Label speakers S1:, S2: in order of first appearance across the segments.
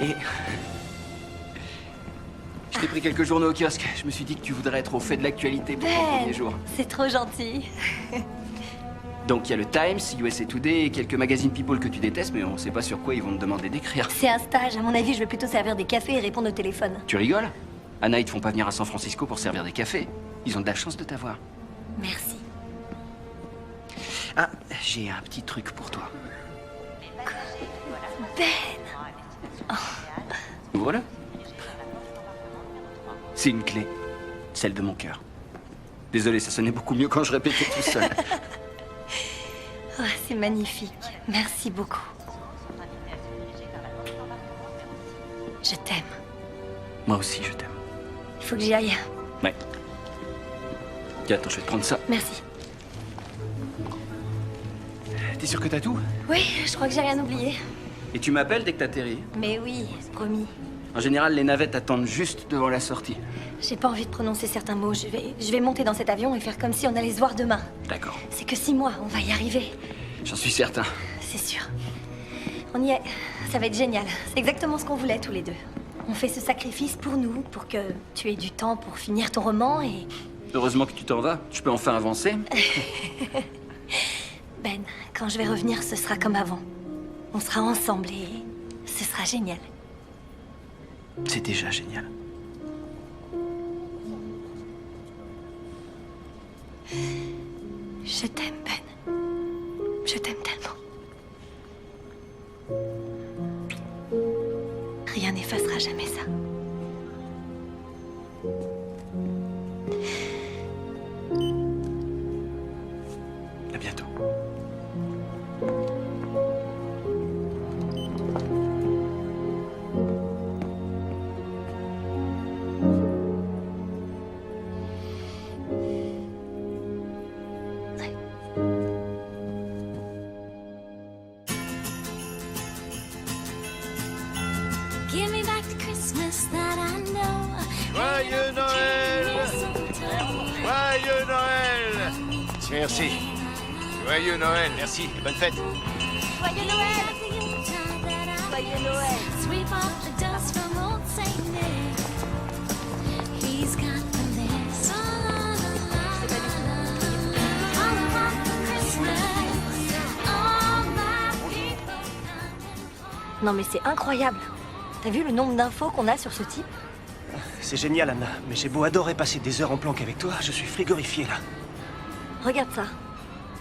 S1: Et... je t'ai pris quelques journaux au kiosque. Je me suis dit que tu voudrais être au fait de l'actualité pour ton premier jour.
S2: C'est trop gentil.
S1: Donc il y a le Times, USA Today et quelques magazines People que tu détestes, mais on sait pas sur quoi ils vont te demander d'écrire.
S2: C'est un stage. À mon avis, je vais plutôt servir des cafés et répondre au téléphone.
S1: Tu rigoles? Anna, ils te font pas venir à San Francisco pour servir des cafés. Ils ont de la chance de t'avoir.
S2: Merci.
S1: Ah, j'ai un petit truc pour toi.
S2: Ben.
S1: Ouvre-le. C'est une clé. Celle de mon cœur. Désolé, ça sonnait beaucoup mieux quand je répétais tout seul.
S2: Oh, c'est magnifique. Merci beaucoup. Je t'aime.
S1: Moi aussi, je t'aime.
S2: Il faut que j'y aille.
S1: Ouais. Tiens, attends, je vais te prendre ça.
S2: Merci.
S1: T'es sûr que t'as tout?
S2: Oui, je crois que j'ai rien oublié.
S1: Et tu m'appelles dès que t'atterris.
S2: Mais oui, promis.
S1: En général, les navettes attendent juste devant la sortie.
S2: J'ai pas envie de prononcer certains mots. Je vais monter dans cet avion et faire comme si on allait se voir demain.
S1: D'accord.
S2: C'est que 6 mois, on va y arriver.
S1: J'en suis certain.
S2: C'est sûr. On y est. Ça va être génial. C'est exactement ce qu'on voulait tous les deux. On fait ce sacrifice pour nous, pour que tu aies du temps pour finir ton roman et...
S1: Heureusement que tu t'en vas. Je peux enfin avancer.
S2: Ben, quand je vais revenir, ce sera comme avant. On sera ensemble et ce sera génial.
S1: C'est déjà génial.
S2: Je t'aime, Ben. Je t'aime tellement. Rien n'effacera jamais ça.
S1: À bientôt.
S3: Give me back the Christmas that I know.
S4: Joyeux Noël! Joyeux Noël! Merci. Joyeux Noël, merci. Et bonne fête.
S2: Joyeux Noël! Joyeux Noël!
S3: Sweep off the dust from old Saint Nick. He's got the list. All I want for Christmas. All my people come.
S2: Non mais c'est incroyable. T'as vu le nombre d'infos qu'on a sur ce type?
S5: C'est génial, Anna, mais j'ai beau adorer passer des heures en planque avec toi, je suis frigorifié là.
S2: Regarde ça.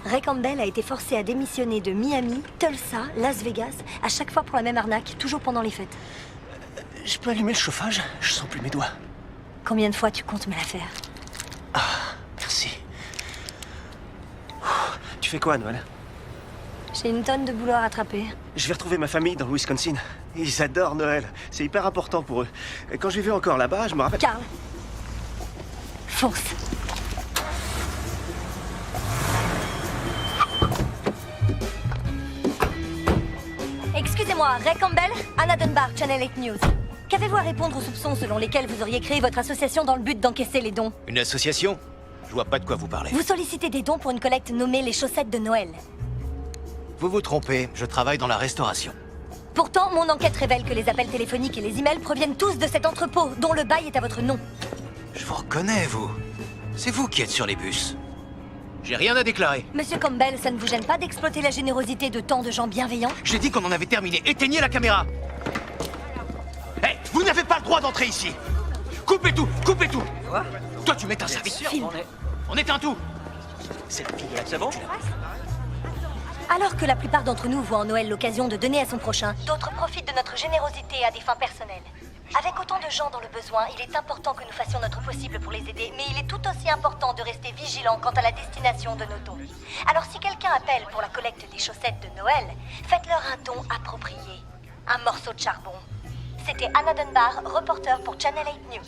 S2: Ray Campbell a été forcé à démissionner de Miami, Tulsa, Las Vegas, à chaque fois pour la même arnaque, toujours pendant les fêtes.
S5: Je peux allumer le chauffage? Je sens plus mes doigts.
S2: Combien de fois tu comptes me la faire?
S5: Merci. Tu fais quoi, Noël?
S2: J'ai une tonne de boulot à rattraper.
S5: Je vais retrouver ma famille dans le Wisconsin. Ils adorent Noël. C'est hyper important pour eux. Et quand je vais encore là-bas, je me rappelle...
S2: Carl, fonce. Excusez-moi, Ray Campbell, Anna Dunbar, Channel 8 News. Qu'avez-vous à répondre aux soupçons selon lesquels vous auriez créé votre association dans le but d'encaisser les dons?
S4: Une association? Je vois pas de quoi vous parlez.
S2: Vous sollicitez des dons pour une collecte nommée les chaussettes de Noël.
S4: Vous vous trompez, je travaille dans la restauration.
S2: Pourtant, mon enquête révèle que les appels téléphoniques et les emails proviennent tous de cet entrepôt, dont le bail est à votre nom.
S4: Je vous reconnais, vous. C'est vous qui êtes sur les bus. J'ai rien à déclarer.
S2: Monsieur Campbell, ça ne vous gêne pas d'exploiter la générosité de tant de gens bienveillants?
S4: J'ai dit qu'on en avait terminé. Éteignez la caméra. Hé, vous n'avez pas le droit d'entrer ici. Coupez tout, coupez tout.
S1: Quoi?
S4: Toi, tu m'éteins ça vite.
S2: Film.
S4: On éteint tout.
S5: C'est le fille de la
S1: C'est bon?
S2: Alors que la plupart d'entre nous voient en Noël l'occasion de donner à son prochain, d'autres profitent de notre générosité à des fins personnelles. Avec autant de gens dans le besoin, il est important que nous fassions notre possible pour les aider, mais il est tout aussi important de rester vigilant quant à la destination de nos dons. Alors si quelqu'un appelle pour la collecte des chaussettes de Noël, faites-leur un don approprié. Un morceau de charbon. C'était Anna Dunbar, reporter pour Channel 8 News.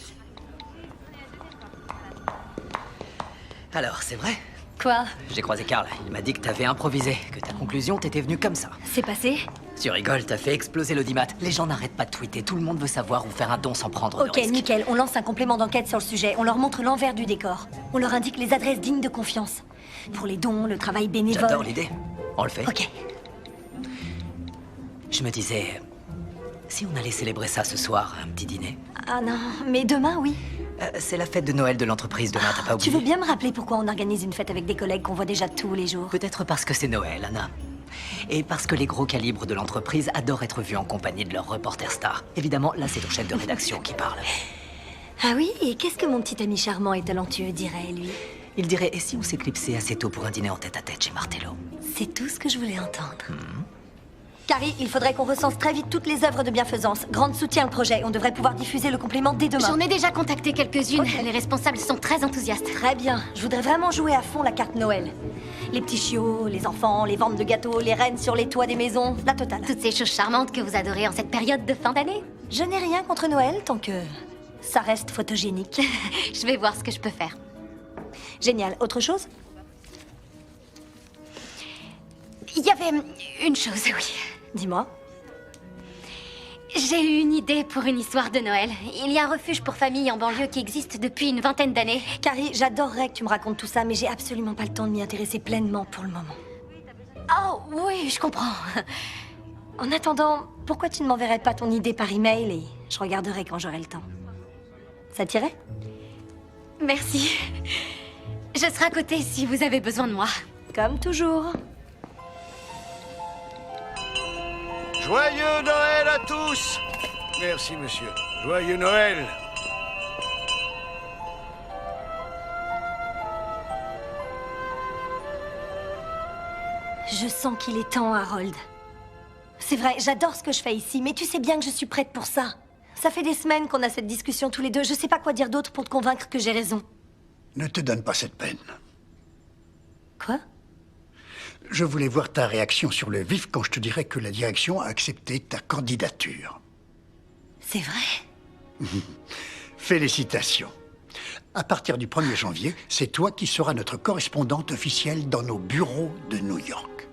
S6: Alors, c'est vrai?
S2: Quoi?
S6: J'ai croisé Carl. Il m'a dit que t'avais improvisé, que ta conclusion t'était venue comme ça.
S2: C'est passé?
S6: Tu rigoles, t'as fait exploser l'audimat. Les gens n'arrêtent pas de tweeter. Tout le monde veut savoir où faire un don sans prendre de
S2: Ok,
S6: risque.
S2: nickel. On lance un complément d'enquête sur le sujet. On leur montre l'envers du décor. On leur indique les adresses dignes de confiance. Pour les dons, le travail bénévole...
S6: J'adore l'idée. On le fait.
S2: Ok.
S6: Je me disais... Si on allait célébrer ça ce soir, un petit dîner.
S2: Ah non, mais demain, oui.
S6: C'est la fête de Noël de l'entreprise demain, t'as pas
S2: Tu
S6: oublié?
S2: veux bien me rappeler pourquoi on organise une fête avec des collègues qu'on voit déjà tous les jours?
S6: Peut-être parce que c'est Noël, Anna. Et parce que les gros calibres de l'entreprise adorent être vus en compagnie de leurs reporters stars. Évidemment, là, c'est ton chef de rédaction qui parle.
S2: Ah oui, et qu'est-ce que mon petit ami charmant et talentueux dirait, lui?
S6: Il dirait, et si on s'éclipsait assez tôt pour un dîner en tête-à-tête chez Martello?
S2: C'est tout ce que je voulais entendre. Carrie, il faudrait qu'on recense très vite toutes les œuvres de bienfaisance. Grande soutien au projet. On devrait pouvoir diffuser le complément dès demain.
S7: J'en ai déjà contacté quelques-unes.
S2: Ok.
S7: Les responsables sont très enthousiastes.
S2: Très bien. Je voudrais vraiment jouer à fond la carte Noël. Les petits chiots, les enfants, les ventes de gâteaux, les rennes sur les toits des maisons, la totale.
S7: Toutes ces choses charmantes que vous adorez en cette période de fin d'année.
S2: Je n'ai rien contre Noël tant que ça reste photogénique.
S7: Je vais voir ce que je peux faire.
S2: Génial. Autre chose?
S7: Il y avait une chose, oui.
S2: Dis-moi.
S7: J'ai eu une idée pour une histoire de Noël. Il y a un refuge pour familles en banlieue qui existe depuis une vingtaine d'années.
S2: Carrie, j'adorerais que tu me racontes tout ça, mais j'ai absolument pas le temps de m'y intéresser pleinement pour le moment.
S7: Oh, oui, je comprends.
S2: En attendant, pourquoi tu ne m'enverrais pas ton idée par email et je regarderai quand j'aurai le temps? Ça t'irait?
S7: Merci. Je serai à côté si vous avez besoin de moi.
S2: Comme toujours.
S8: Joyeux Noël à tous! Merci, monsieur. Joyeux Noël!
S2: Je sens qu'il est temps, Harold. C'est vrai, j'adore ce que je fais ici, mais tu sais bien que je suis prête pour ça. Ça fait des semaines qu'on a cette discussion tous les deux. Je sais pas quoi dire d'autre pour te convaincre que j'ai raison.
S9: Ne te donne pas cette peine.
S2: Quoi?
S9: Je voulais voir ta réaction sur le vif quand je te dirais que la direction a accepté ta candidature.
S2: C'est vrai?
S9: Félicitations. À partir du 1er janvier, c'est toi qui seras notre correspondante officielle dans nos bureaux de New York.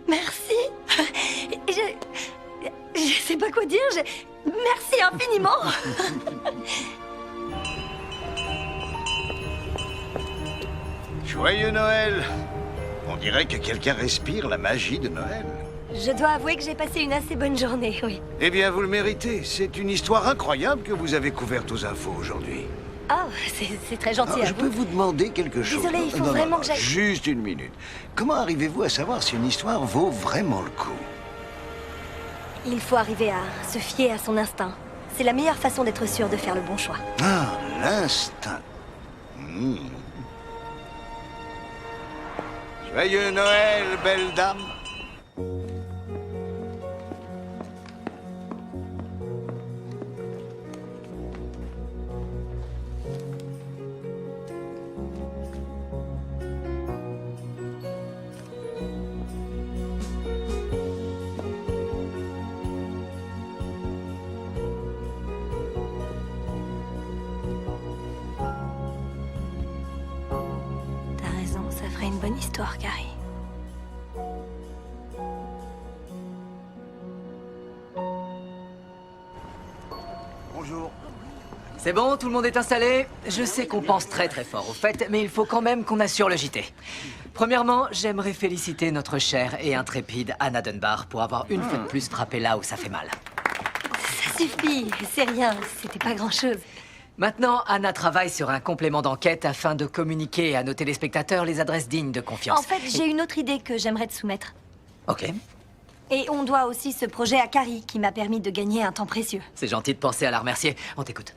S2: Merci. Je sais pas quoi dire. Merci infiniment.
S8: Joyeux Noël! On dirait que quelqu'un respire la magie de Noël.
S2: Je dois avouer que j'ai passé une assez bonne journée, oui.
S8: Eh bien, vous le méritez. C'est une histoire incroyable que vous avez couverte aux infos aujourd'hui.
S2: Ah, c'est très gentil à
S8: Je
S2: vous.
S8: peux vous demander quelque chose?
S2: Désolée, il faut vraiment que j'aille-
S8: Juste une minute. Comment arrivez-vous à savoir si une histoire vaut vraiment le coup?
S2: Il faut arriver à se fier à son instinct. C'est la meilleure façon d'être sûr de faire le bon choix.
S8: Ah, l'instinct. Hmm. Joyeux Noël, belle dame.
S2: T'as raison, ça ferait une bonne histoire, Carrie.
S8: Bonjour.
S6: C'est bon, tout le monde est installé? Je sais qu'on pense très très fort au fait, mais il faut quand même qu'on assure le JT. Premièrement, j'aimerais féliciter notre chère et intrépide Anna Dunbar pour avoir une fois de plus frappé là où ça fait mal.
S2: Ça suffit, c'est rien, c'était pas grand-chose.
S6: Maintenant, Anna travaille sur un complément d'enquête afin de communiquer à nos téléspectateurs les adresses dignes de confiance.
S2: En fait, j'ai une autre idée que j'aimerais te soumettre.
S6: Ok,
S2: Et on doit aussi ce projet à Carrie, qui m'a permis de gagner un temps précieux.
S6: c'est gentil de penser à la remercier. On t'écoute.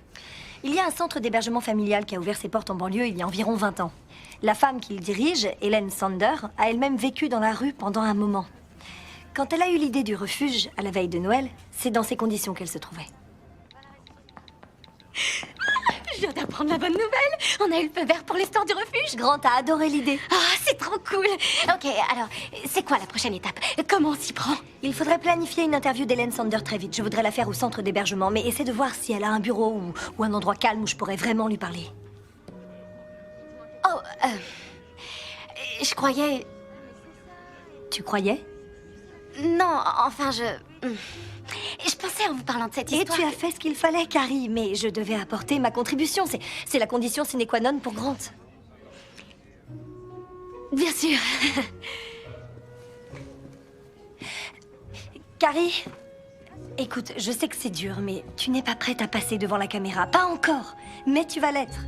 S2: Il y a un centre d'hébergement familial qui a ouvert ses portes en banlieue il y a environ 20 ans. La femme qui le dirige, Hélène Sander, a elle-même vécu dans la rue pendant un moment. Quand elle a eu l'idée du refuge à la veille de Noël, c'est dans ces conditions qu'elle se trouvait.
S7: Je viens d'apprendre la bonne nouvelle. On a eu le feu vert pour l'histoire du refuge.
S2: Grant a adoré l'idée.
S7: Ah, c'est trop cool. Ok, alors, c'est quoi la prochaine étape? Comment on s'y prend?
S2: Il faudrait planifier une interview d'Hélène Sander très vite. Je voudrais la faire au centre d'hébergement, mais essaie de voir si elle a un bureau ou un endroit calme où je pourrais vraiment lui parler.
S7: Oh, je croyais...
S2: Tu croyais?
S7: Non, enfin, je pensais en vous parlant de cette
S2: Et
S7: histoire...
S2: tu as fait ce qu'il fallait, Carrie, mais je devais apporter ma contribution. C'est la condition sine qua non pour Grant.
S7: Bien sûr.
S2: Carrie, Écoute, je sais que c'est dur, mais tu n'es pas prête à passer devant la caméra. Pas encore, mais tu vas l'être.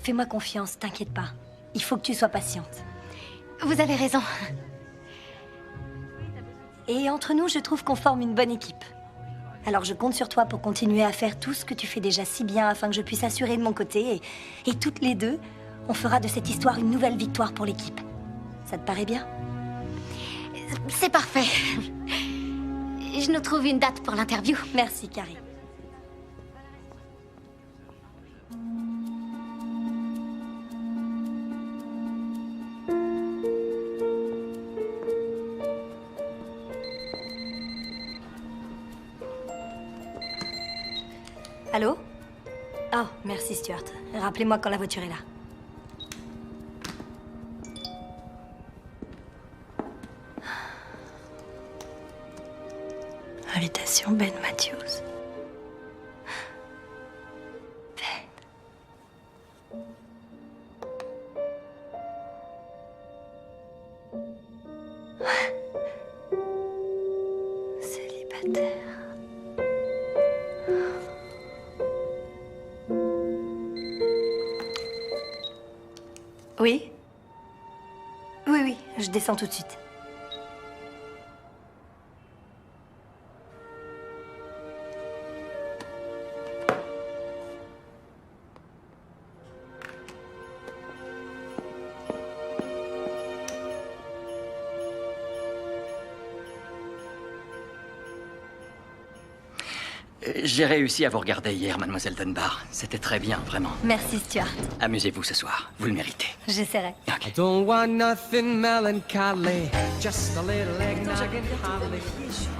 S2: Fais-moi confiance, t'inquiète pas. Il faut que tu sois patiente.
S7: Vous avez raison.
S2: Et entre nous, je trouve qu'on forme une bonne équipe. Alors je compte sur toi pour continuer à faire tout ce que tu fais déjà si bien afin que je puisse assurer de mon côté. Et toutes les deux, on fera de cette histoire une nouvelle victoire pour l'équipe. Ça te paraît bien?
S7: C'est parfait. Je nous trouve une date pour l'interview.
S2: Merci, Carrie. Allô? Oh, merci Stuart. Rappelez-moi quand la voiture est là. Invitation Ben Matthews. Ben. Célibataire. Oui? Oui, je descends tout de suite.
S1: J'ai réussi à vous regarder hier, mademoiselle Dunbar. C'était très bien, vraiment.
S2: Merci Stuart.
S1: Amusez-vous ce soir, vous le méritez.
S2: J'essaierai.
S10: I don't want nothing melancholy, just a little eggnog and holly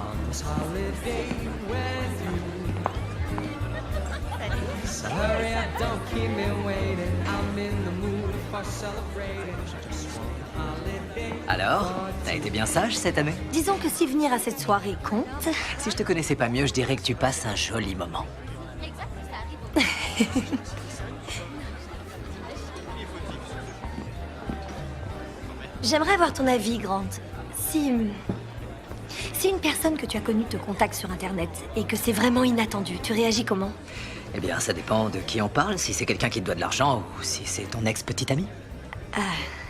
S10: on this holiday with you. So hurry up, don't keep me waiting. I'm in the mood for celebrating. Just one holiday.
S6: Alors, t'as été bien sage cette année?
S2: Disons que si venir à cette soirée compte...
S6: Si je te connaissais pas mieux, je dirais que tu passes un joli moment.
S2: J'aimerais avoir ton avis, Grant. Si une personne que tu as connue te contacte sur Internet et que c'est vraiment inattendu, tu réagis comment?
S6: Eh bien, ça dépend de qui on parle, si c'est quelqu'un qui te doit de l'argent ou si c'est ton ex-petite amie.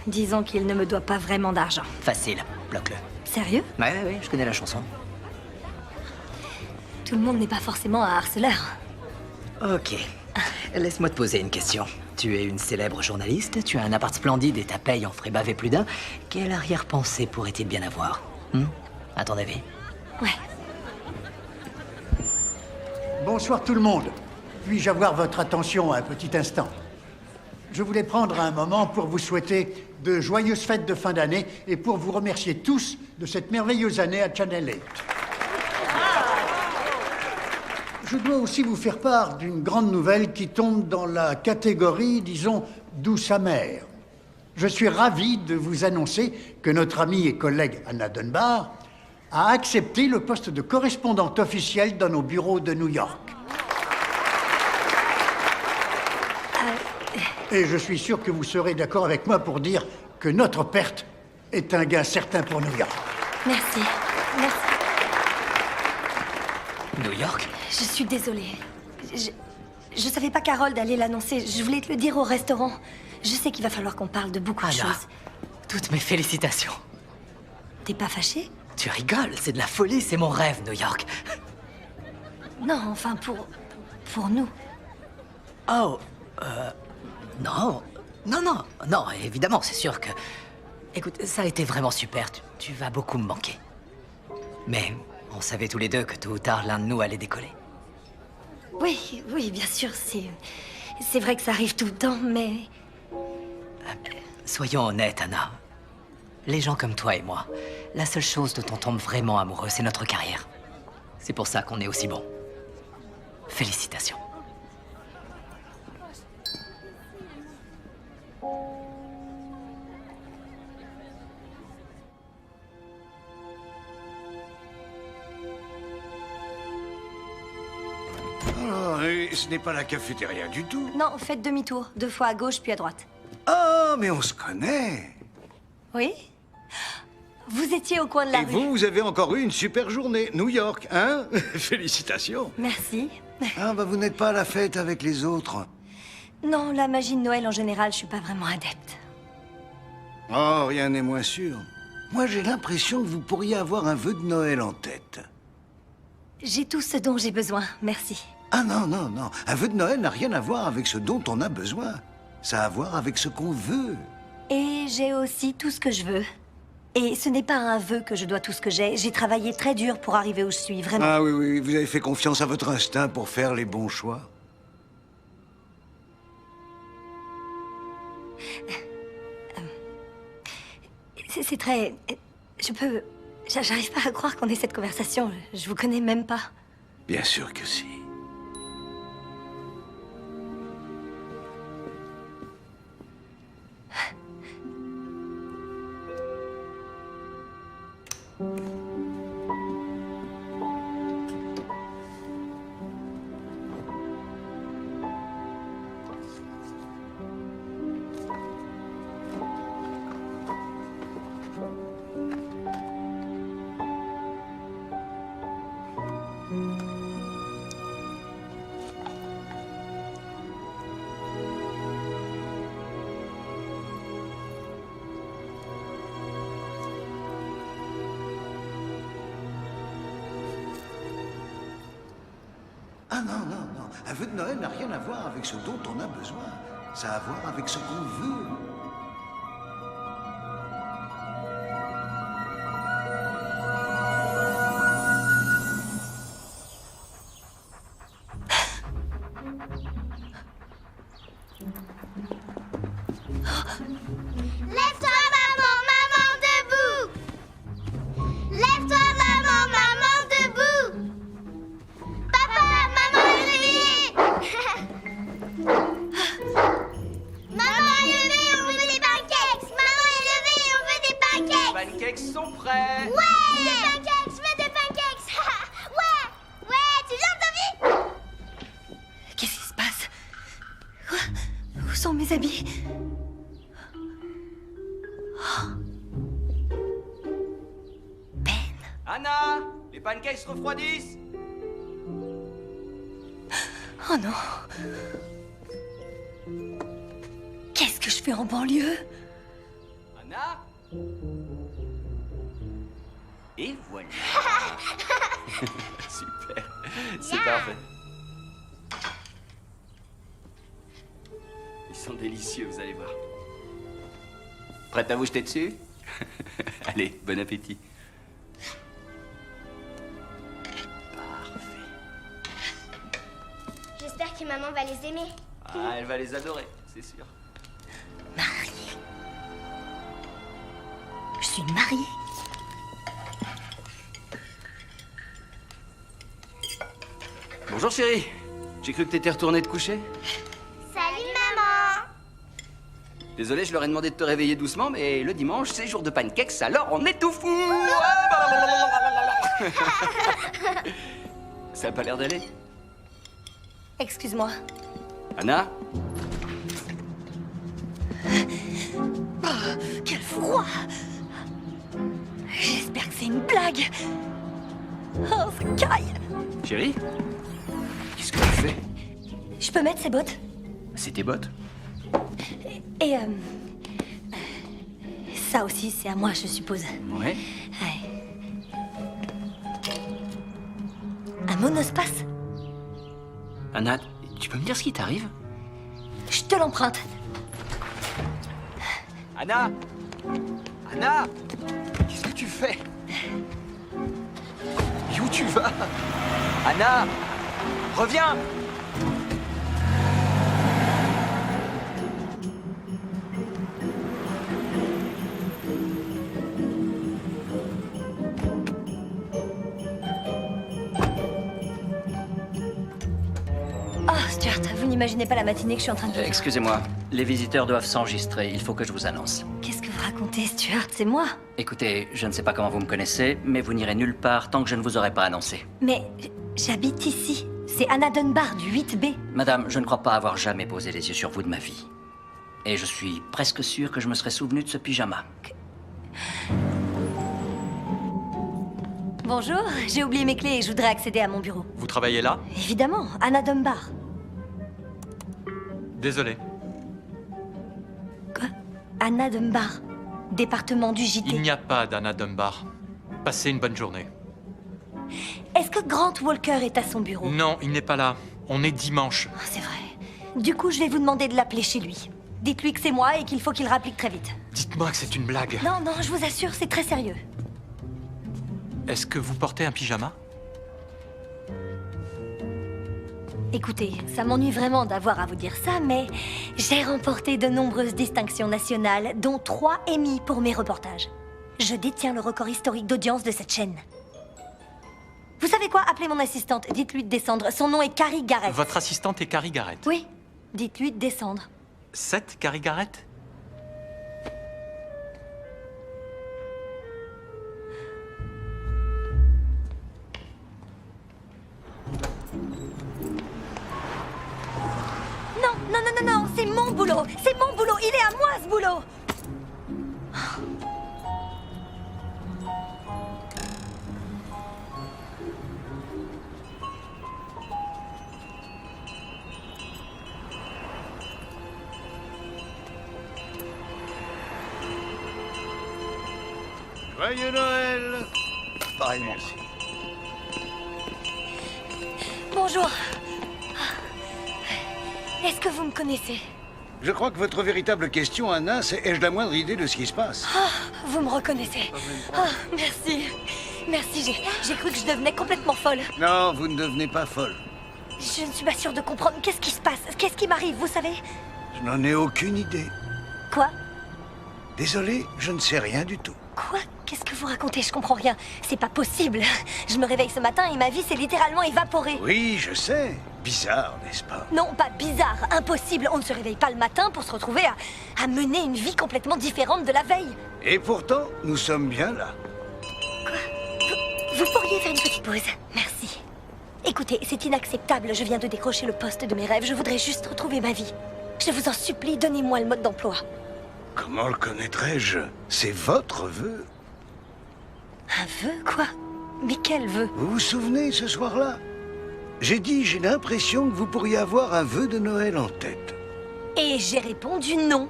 S2: Disons qu'il ne me doit pas vraiment d'argent.
S6: Facile, bloque-le.
S2: Sérieux?
S6: Ouais, je connais la chanson.
S2: Tout le monde n'est pas forcément un harceleur.
S6: Ok. Laisse-moi te poser une question. Tu es une célèbre journaliste, tu as un appart splendide et ta paye en ferait baver plus d'un. Quelle arrière-pensée pourrait-il bien avoir? À ton avis?
S2: Ouais.
S9: Bonsoir tout le monde. Puis-je avoir votre attention un petit instant? Je voulais prendre un moment pour vous souhaiter de joyeuses fêtes de fin d'année et pour vous remercier tous de cette merveilleuse année à Channel 8. Je dois aussi vous faire part d'une grande nouvelle qui tombe dans la catégorie, disons, douce amère. Je suis ravi de vous annoncer que notre amie et collègue Anna Dunbar a accepté le poste de correspondante officielle dans nos bureaux de New York. Et je suis sûr que vous serez d'accord avec moi pour dire que notre perte est un gain certain pour New York.
S2: Merci. Merci.
S6: New York?
S2: Je suis désolée. Je savais pas qu'Harold allait l'annoncer. Je voulais te le dire au restaurant. Je sais qu'il va falloir qu'on parle de beaucoup de
S6: Anna,
S2: choses.
S6: toutes mes félicitations.
S2: T'es pas fâchée?
S6: Tu rigoles, c'est de la folie, c'est mon rêve, New York.
S2: Non, enfin pour nous.
S6: Oh, non. Non, évidemment, c'est sûr que... Écoute, ça a été vraiment super, tu vas beaucoup me manquer. Mais on savait tous les deux que tôt ou tard, l'un de nous allait décoller.
S2: Oui, bien sûr, c'est vrai que ça arrive tout le temps, mais...
S6: Soyons honnêtes, Anna. Les gens comme toi et moi, la seule chose dont on tombe vraiment amoureux, c'est notre carrière. C'est pour ça qu'on est aussi bons. Félicitations.
S8: Oh, ce n'est pas la cafétéria du tout.
S2: Non, faites demi-tour. 2 fois à gauche, puis à droite.
S8: Oh, mais on se connaît.
S2: Oui? Vous étiez au coin de la
S8: Et
S2: rue.
S8: vous avez encore eu une super journée. New York, hein? Félicitations.
S2: Merci.
S8: Ah, bah vous n'êtes pas à la fête avec les autres.
S2: Non, la magie de Noël en général, je suis pas vraiment adepte.
S8: Oh, rien n'est moins sûr. Moi, j'ai l'impression que vous pourriez avoir un vœu de Noël en tête.
S2: J'ai tout ce dont j'ai besoin, merci.
S8: Ah non, non, non. Un vœu de Noël n'a rien à voir avec ce dont on a besoin. Ça a à voir avec ce qu'on veut.
S2: Et j'ai aussi tout ce que je veux. Et ce n'est pas un vœu que je dois tout ce que j'ai. J'ai travaillé très dur pour arriver où je suis, vraiment.
S8: Ah oui, oui, vous avez fait confiance à votre instinct pour faire les bons choix.
S2: C'est très... J'arrive pas à croire qu'on ait cette conversation. Je vous connais même pas.
S8: Bien sûr que si. Ah non, non, non. Un vœu de Noël n'a rien à voir avec ce dont on a besoin. Ça a à voir avec ce qu'on veut.
S3: Lève-toi, maman, maman debout. Lève-toi, maman, maman debout. Papa, maman est réveillée. Maman est levée, on veut des pancakes. Maman est levée, on veut des pancakes.
S1: Les pancakes sont prêts.
S3: Ouais, des pancakes, je veux des pancakes. Ouais, ouais, tu viens, Toby?
S2: Qu'est-ce qui se passe? Quoi? Où sont mes habits?
S1: Anna, les pancakes se refroidissent.
S2: Oh non. Qu'est-ce que je fais en banlieue?
S1: Anna. Et voilà. Super. C'est parfait. Ils sont délicieux, vous allez voir. Prête à vous jeter dessus? Allez, bon appétit.
S3: J'espère que maman va les aimer.
S1: Ah, elle va les adorer, c'est sûr.
S2: Mariée. Je suis mariée.
S1: Bonjour chérie. J'ai cru que t'étais retournée te coucher.
S3: Salut, maman.
S1: Désolé, je leur ai demandé de te réveiller doucement, mais le dimanche, c'est jour de pancakes, alors on est tout fou. Ça a pas l'air d'aller.
S2: Excuse-moi.
S1: Anna?
S2: Oh, quel froid! J'espère que c'est une blague. Oh, Sky!
S1: Chérie? Qu'est-ce que tu fais?
S2: Je peux mettre ces bottes?
S1: C'est tes bottes?
S2: Et ça aussi, c'est à moi, je suppose.
S1: Ouais.
S2: Ouais. Un monospace?
S1: Anna, tu peux me dire ce qui t'arrive?
S2: Je te l'emprunte.
S1: Anna! Anna! Qu'est-ce que tu fais? Et où tu vas? Anna! Reviens!
S2: Oh, Stuart, vous n'imaginez pas la matinée que je suis en train de vivre.
S6: Excusez-moi, les visiteurs doivent s'enregistrer. Il faut que je vous annonce.
S2: Qu'est-ce que vous racontez, Stuart? C'est moi.
S6: Écoutez, je ne sais pas comment vous me connaissez, mais vous n'irez nulle part tant que je ne vous aurai pas annoncé.
S2: Mais j'habite ici. C'est Anna Dunbar du 8B.
S6: Madame, je ne crois pas avoir jamais posé les yeux sur vous de ma vie. Et je suis presque sûr que je me serais souvenu de ce pyjama.
S2: Bonjour, j'ai oublié mes clés et je voudrais accéder à mon bureau.
S11: Vous travaillez là?
S2: Évidemment, Anna Dunbar.
S11: Désolé.
S2: Quoi? Anna Dunbar, département du JT.
S11: Il n'y a pas d'Anna Dunbar. Passez une bonne journée.
S2: Est-ce que Grant Walker est à son bureau?
S11: Non, il n'est pas là. On est dimanche.
S2: Oh, c'est vrai. Du coup, je vais vous demander de l'appeler chez lui. Dites-lui que c'est moi et qu'il faut qu'il rapplique très vite.
S11: Dites-moi que c'est une blague.
S2: Non, non, je vous assure, c'est très sérieux.
S11: Est-ce que vous portez un pyjama?
S2: Écoutez, ça m'ennuie vraiment d'avoir à vous dire ça, mais j'ai remporté de nombreuses distinctions nationales, dont 3 Emmy pour mes reportages. Je détiens le record historique d'audience de cette chaîne. Vous savez quoi? Appelez mon assistante, dites-lui de descendre. Son nom est Carrie Garrett.
S11: Votre assistante est Carrie Garrett.
S2: Oui, dites-lui de descendre.
S11: 7, Carrie Garrett?
S2: Non, non, non, non, non, c'est mon boulot. C'est mon boulot. Il est à moi, ce boulot.
S8: Joyeux Noël! Pareillement. Merci.
S2: Bonjour. Est-ce que vous me connaissez?
S8: Je crois que votre véritable question, Anna, c'est ai-je la moindre idée de ce qui se passe?
S2: Vous me reconnaissez. Merci. Merci, j'ai cru que je devenais complètement folle.
S8: Non, vous ne devenez pas folle.
S2: Je ne suis pas sûre de comprendre. Qu'est-ce qui se passe? Qu'est-ce qui m'arrive, vous savez?
S8: Je n'en ai aucune idée.
S2: Quoi?
S8: Désolé, je ne sais rien du tout.
S2: Quoi? Qu'est-ce que vous racontez? Je comprends rien. C'est pas possible. Je me réveille ce matin et ma vie s'est littéralement évaporée.
S8: Oui, je sais. Bizarre, n'est-ce pas?
S2: Non, pas bizarre. Impossible. On ne se réveille pas le matin pour se retrouver à mener une vie complètement différente de la veille.
S8: Et pourtant, nous sommes bien là.
S2: Quoi? Vous pourriez faire une petite pause? Merci. Écoutez, c'est inacceptable. Je viens de décrocher le poste de mes rêves. Je voudrais juste retrouver ma vie. Je vous en supplie, donnez-moi le mode d'emploi.
S8: Comment le connaîtrais-je? C'est votre vœu.
S2: Un vœu, quoi? Mais quel vœu?
S8: Vous vous souvenez ce soir-là? J'ai dit, j'ai l'impression que vous pourriez avoir un vœu de Noël en tête.
S2: Et j'ai répondu non.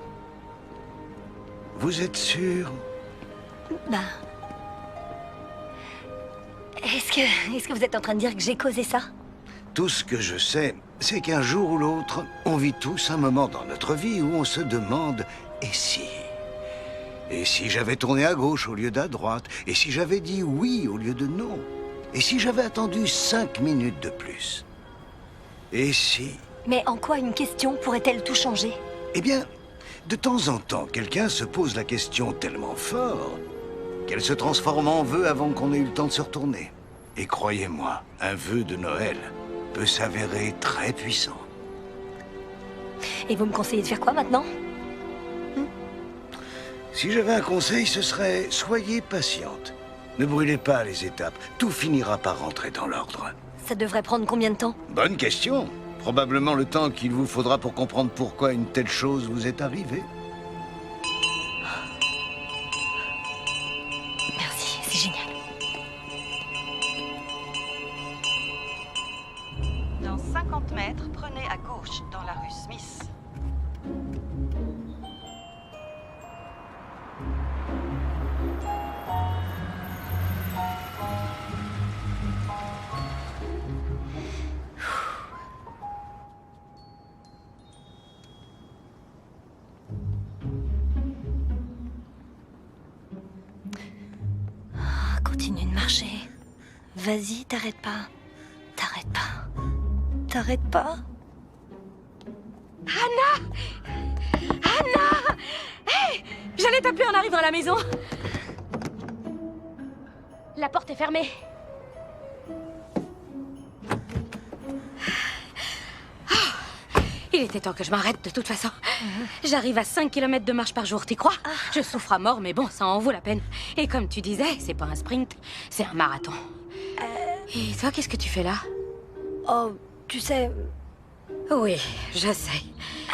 S8: Vous êtes sûr?
S2: Ben... Est-ce que vous êtes en train de dire que j'ai causé ça?
S8: Tout ce que je sais, c'est qu'un jour ou l'autre, on vit tous un moment dans notre vie où on se demande « et si ?» Et si j'avais tourné à gauche au lieu d'à droite? Et si j'avais dit oui au lieu de non? Et si j'avais attendu 5 minutes de plus? Et si...
S2: Mais en quoi une question pourrait-elle tout changer?
S8: Eh bien, de temps en temps, quelqu'un se pose la question tellement fort qu'elle se transforme en vœu avant qu'on ait eu le temps de se retourner. Et croyez-moi, un vœu de Noël peut s'avérer très puissant.
S2: Et vous me conseillez de faire quoi maintenant?
S8: Si j'avais un conseil, ce serait « soyez patiente. Ne brûlez pas les étapes. Tout finira par rentrer dans l'ordre. »
S2: Ça devrait prendre combien de temps?
S8: Bonne question. Probablement le temps qu'il vous faudra pour comprendre pourquoi une telle chose vous est arrivée.
S2: Merci, c'est génial.
S12: Dans 50 mètres, prenez à gauche dans la rue Smith.
S2: Continue de marcher. Vas-y, t'arrêtes pas. T'arrêtes pas. T'arrêtes pas.
S13: Anna! Anna! Hey! J'allais t'appeler en arrivant à la maison. La porte est fermée. Il était temps que je m'arrête de toute façon. J'arrive à 5 km de marche par jour, t'y crois? Je souffre à mort, mais bon, ça en vaut la peine. Et comme tu disais, c'est pas un sprint, c'est un marathon. Et toi, qu'est-ce que tu fais là?
S2: Oh, tu sais...
S13: Oui, je sais.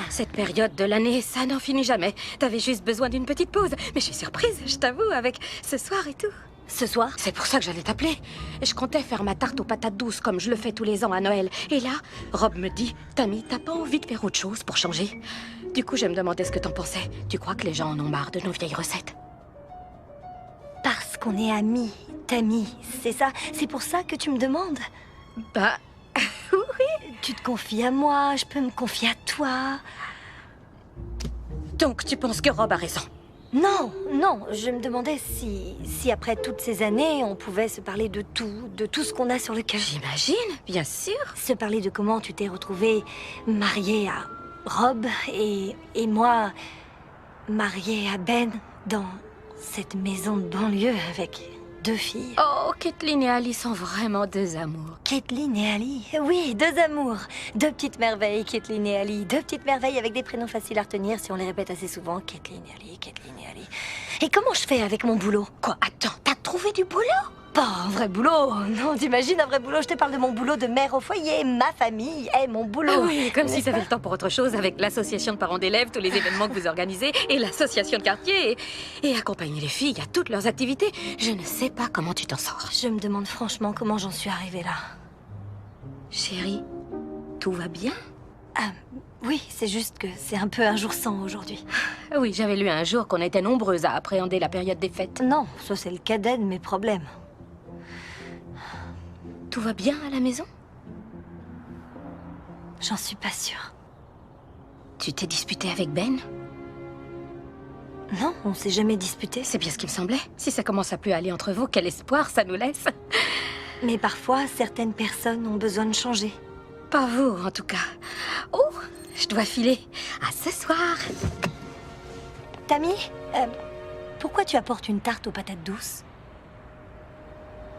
S13: Cette période de l'année, ça n'en finit jamais. T'avais juste besoin d'une petite pause. Mais je suis surprise, je t'avoue, avec ce soir et tout.
S2: Ce soir?
S13: C'est pour ça que j'allais t'appeler. Je comptais faire ma tarte aux patates douces comme je le fais tous les ans à Noël. Et là, Rob me dit, Tammy, t'as pas envie de faire autre chose pour changer? Du coup, je me demandais ce que t'en pensais. Tu crois que les gens en ont marre de nos vieilles recettes?
S2: Parce qu'on est amis, Tammy, c'est ça? C'est pour ça que tu me demandes?
S13: Bah, oui.
S2: Tu te confies à moi, je peux me confier à toi.
S13: Donc, tu penses que Rob a raison?
S2: Non, non, je me demandais si après toutes ces années, on pouvait se parler de tout ce qu'on a sur le cœur.
S13: J'imagine, bien sûr.
S2: Se parler de comment tu t'es retrouvée mariée à Rob et moi mariée à Ben dans cette maison de banlieue avec 2 filles.
S13: Oh, Kathleen et Ali sont vraiment 2 amours.
S2: Kathleen et Ali, oui, 2 amours. 2 petites merveilles, Kathleen et Ali. 2 petites merveilles avec des prénoms faciles à retenir si on les répète assez souvent. Kathleen et Ali, Kathleen et Ali. Et comment je fais avec mon boulot?
S13: Quoi? Attends, t'as trouvé du boulot?
S2: Pas un vrai boulot. Non, t'imagines un vrai boulot? Je te parle de mon boulot de mère au foyer. Ma famille est mon boulot.
S13: Ah oui, comme si
S2: N'est-ce
S13: t'avais
S2: pas?
S13: le temps pour autre chose avec l'association de parents d'élèves, tous les événements que vous organisez, et l'association de quartier, et accompagner les filles à toutes leurs activités. Je ne sais pas comment tu t'en sors.
S2: Je me demande franchement comment j'en suis arrivée là.
S13: Chérie, tout va bien?
S2: Ah, oui, c'est juste que c'est un peu un jour sans aujourd'hui.
S13: Oui, j'avais lu un jour qu'on était nombreuses à appréhender la période des fêtes.
S2: Non, ça c'est le cadet de mes problèmes.
S13: Tout va bien à la maison?
S2: J'en suis pas sûre.
S13: Tu t'es disputé avec Ben?
S2: Non, on s'est jamais disputé.
S13: C'est bien ce qui me semblait. Si ça commence à plus aller entre vous, quel espoir ça nous laisse.
S2: Mais parfois, certaines personnes ont besoin de changer.
S13: Pas vous, en tout cas. Oh, je dois filer. À ce soir.
S2: Tammy, pourquoi tu apportes une tarte aux patates douces?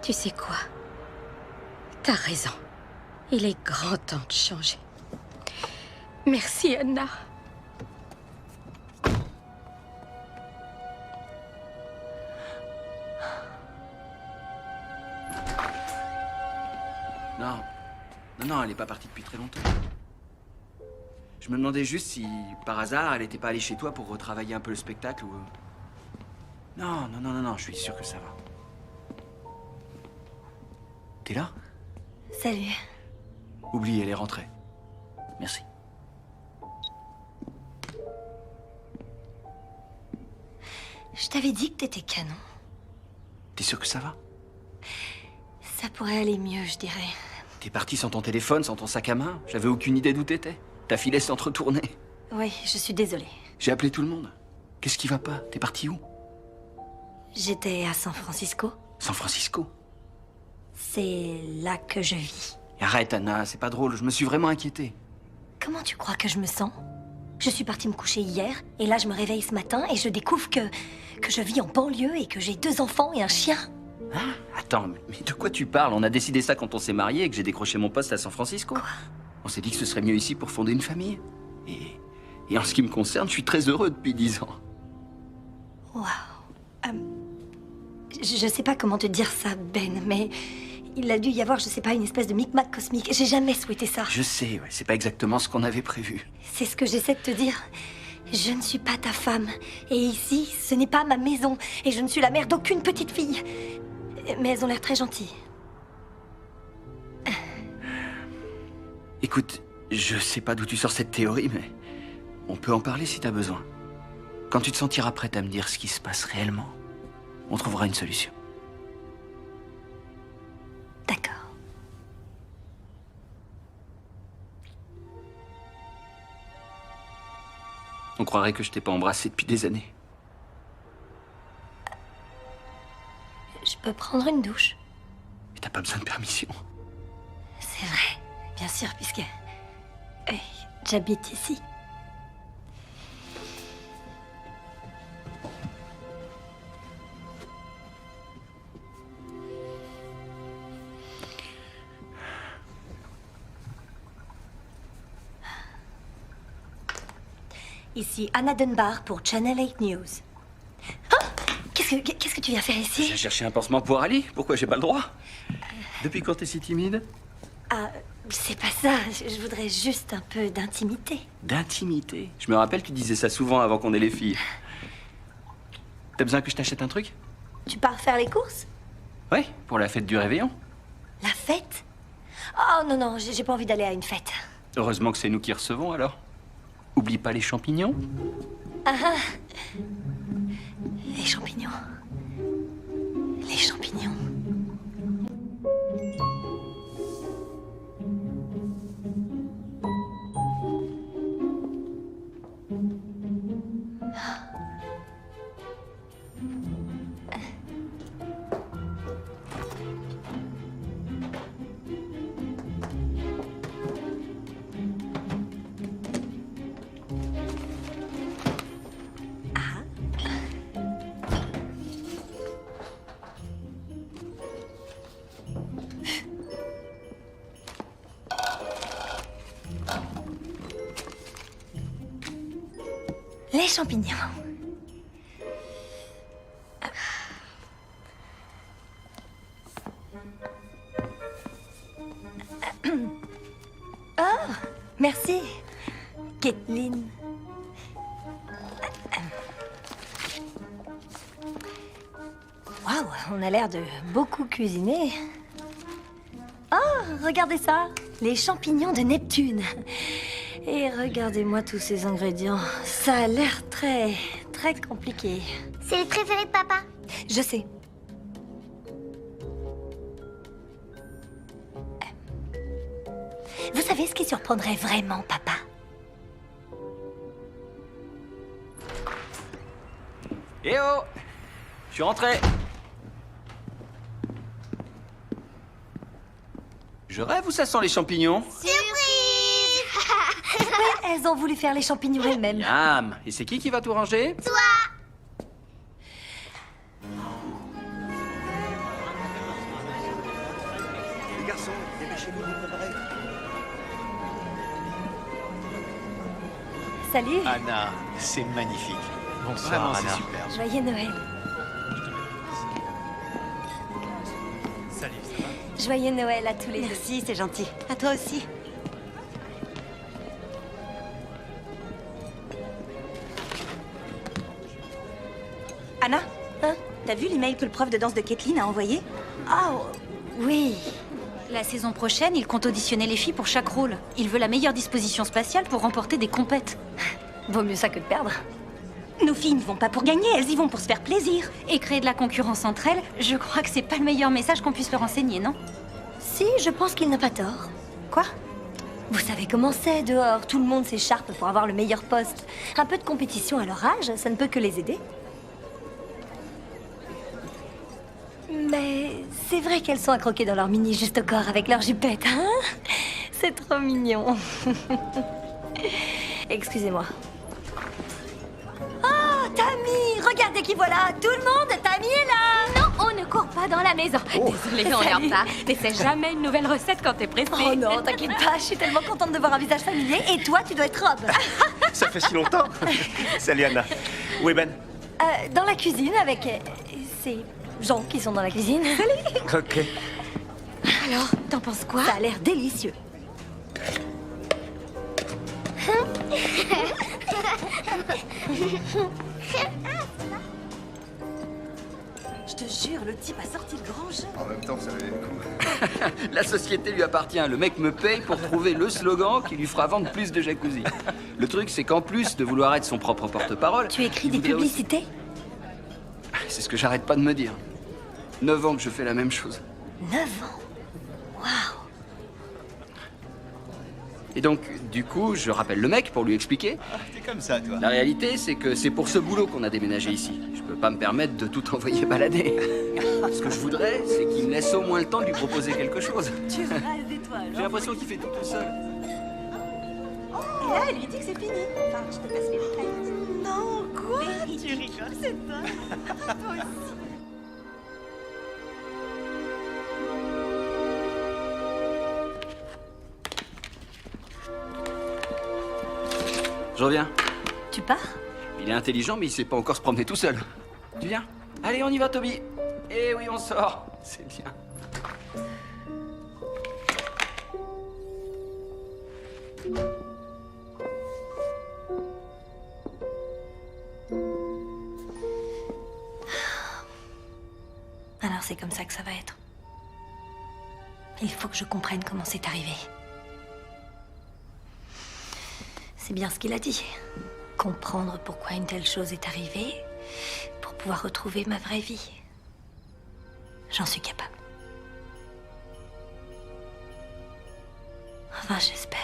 S13: Tu sais quoi? T'as raison. Il est grand temps de changer. Merci, Anna.
S1: Non. Non, elle est pas partie depuis très longtemps. Je me demandais juste si, par hasard, elle était pas allée chez toi pour retravailler un peu le spectacle ou... Non, je suis sûr que ça va. T'es là?
S2: Salut.
S1: Oublie, elle est rentrée. Merci.
S2: Je t'avais dit que t'étais canon.
S1: T'es sûr que ça va?
S2: Ça pourrait aller mieux, je dirais.
S1: T'es parti sans ton téléphone, sans ton sac à main? J'avais aucune idée d'où t'étais. T'as filé sans te retourner.
S2: Oui, je suis désolée.
S1: J'ai appelé tout le monde. Qu'est-ce qui va pas? T'es parti où?
S2: J'étais à San Francisco.
S1: San Francisco?
S2: C'est là que je vis.
S1: Arrête, Anna, c'est pas drôle. Je me suis vraiment inquiété.
S2: Comment tu crois que je me sens? Je suis partie me coucher hier, et là je me réveille ce matin et je découvre que je vis en banlieue et que j'ai 2 enfants et un chien.
S1: Hein? Attends, mais de quoi tu parles? On a décidé ça quand on s'est mariés et que j'ai décroché mon poste à San Francisco.
S2: Quoi?
S1: On s'est dit que ce serait mieux ici pour fonder une famille. Et en ce qui me concerne, je suis très heureux depuis 10 ans.
S2: Waouh. Je sais pas comment te dire ça, Ben, mais il a dû y avoir, je sais pas, une espèce de micmac cosmique. J'ai jamais souhaité ça.
S1: Je sais, ouais, c'est pas exactement ce qu'on avait prévu.
S2: C'est ce que j'essaie de te dire. Je ne suis pas ta femme. Et ici, ce n'est pas ma maison. Et je ne suis la mère d'aucune petite fille. Mais elles ont l'air très gentilles.
S1: Écoute, je sais pas d'où tu sors cette théorie, mais on peut en parler si t'as besoin. Quand tu te sentiras prête à me dire ce qui se passe réellement, on trouvera une solution.
S2: D'accord.
S1: On croirait que je t'ai pas embrassé depuis des années.
S2: Je peux prendre une douche?
S1: Et t'as pas besoin de permission.
S2: C'est vrai, bien sûr, puisque j'habite ici. Ici Anna Dunbar pour Channel 8 News. Oh, qu'est-ce que tu viens faire ici?
S1: J'ai cherché un pansement pour Ali. Pourquoi j'ai pas le droit? Depuis quand t'es si timide?
S2: Ah, c'est pas ça. Je voudrais juste un peu d'intimité.
S1: D'intimité? Je me rappelle, tu disais ça souvent avant qu'on ait les filles. T'as besoin que je t'achète un truc?
S2: Tu pars faire les courses?
S1: Ouais, pour la fête du réveillon.
S2: La fête? Oh non, non, j'ai pas envie d'aller à une fête.
S1: Heureusement que c'est nous qui recevons, alors. Oublie pas les champignons.
S2: Ah ah. Les champignons. Les champignons. Les champignons. Oh, merci, Kathleen. Waouh, on a l'air de beaucoup cuisiner. Oh, regardez ça, les champignons de Neptune. Et regardez-moi tous ces ingrédients. Ça a l'air très compliqué.
S14: C'est le préféré de papa.
S2: Je sais. Vous savez ce qui surprendrait vraiment, papa?
S1: Eh oh! Je suis rentré. Je rêve ou ça sent les champignons?
S14: Surprise!
S2: Ouais, elles ont voulu faire les champignons elles-mêmes.
S1: Miam! Et c'est qui va tout ranger?
S14: Toi!
S5: Les garçons, dépêchez-vous de vous préparer.
S2: Salut.
S11: Anna, c'est magnifique. Bonsoir,
S8: Vraiment,
S11: Anna.
S8: c'est super.
S2: Joyeux Noël.
S11: Salut, ça va?
S2: Joyeux Noël à tous les deux.
S12: Merci, c'est gentil. À toi aussi. Anna,
S2: Hein?
S12: t'as vu l'email que le prof de danse de Kathleen a envoyé?
S2: Ah, oui.
S7: La saison prochaine, il compte auditionner les filles pour chaque rôle. Il veut la meilleure disposition spatiale pour remporter des compètes.
S2: Vaut mieux ça que de perdre.
S12: Nos filles ne vont pas pour gagner, elles y vont pour se faire plaisir.
S7: Et créer de la concurrence entre elles, je crois que c'est pas le meilleur message qu'on puisse leur enseigner, non?
S2: Si, je pense qu'il n'a pas tort.
S12: Quoi?
S2: Vous savez comment c'est dehors, tout le monde s'écharpe pour avoir le meilleur poste. Un peu de compétition à leur âge, ça ne peut que les aider. Mais c'est vrai qu'elles sont accroquées dans leur mini juste au corps avec leur jupette, hein? C'est trop mignon. Excusez-moi. Oh, Tammy! Regardez qui voilà! Tout le monde, Tammy est là!
S13: Non, on ne court pas dans la maison. Désolée, on est en
S2: Salut.
S13: retard. Mais c'est jamais une nouvelle recette quand t'es pressée.
S2: Oh non, t'inquiète pas, je suis tellement contente de voir un visage familier. Et toi, tu dois être Rob.
S5: Ça fait si longtemps. Salut Anna. Où est Ben?
S2: Dans la cuisine avec ces gens qui sont dans la cuisine. Salut!
S5: Ok.
S2: Alors, t'en penses quoi? Ça a l'air délicieux.
S12: Je te jure, le type a sorti le grand jeu.
S8: En même temps, ça valait le coup.
S1: La société lui appartient. Le mec me paye pour trouver le slogan qui lui fera vendre plus de jacuzzi. Le truc, c'est qu'en plus de vouloir être son propre porte-parole...
S2: Tu écris
S1: il
S2: des
S1: voudrait aussi-
S2: publicités?
S1: C'est ce que j'arrête pas de me dire. 9 ans que je fais la même chose.
S2: 9 ans. Waouh.
S1: Et donc, du coup, je rappelle le mec pour lui expliquer.
S8: T'es comme ça, toi.
S1: La réalité, c'est que c'est pour ce boulot qu'on a déménagé ici. Je peux pas me permettre de tout envoyer balader. Ce que je voudrais, c'est qu'il me laisse au moins le temps de lui proposer quelque chose.
S12: Tu rêves d'étoiles.
S1: J'ai l'impression qu'il fait tout seul.
S12: Et là, elle lui dit que c'est fini. Enfin, je te passe les détails. Non, quoi? Tu rigoles, c'est dingue. Toi aussi.
S1: Je reviens.
S2: Tu pars?
S1: Il est intelligent, mais il sait pas encore se promener tout seul. Tu viens? Allez, on y va, Toby. Eh oui, on sort. C'est bien.
S2: Alors c'est comme ça que ça va être. Il faut que je comprenne comment c'est arrivé. C'est bien ce qu'il a dit. Comprendre pourquoi une telle chose est arrivée pour pouvoir retrouver ma vraie vie. J'en suis capable. Enfin, j'espère.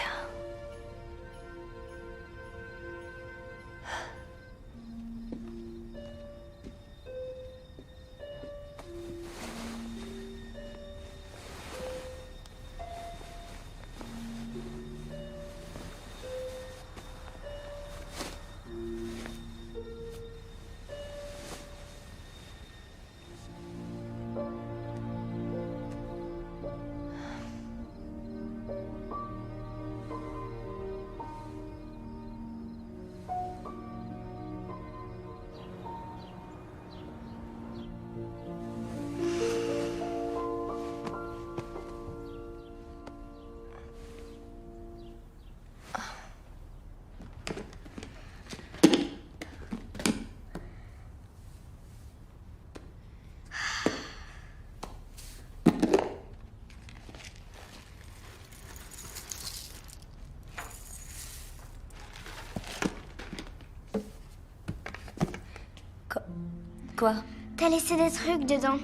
S2: Quoi?
S14: T'as laissé des trucs dedans.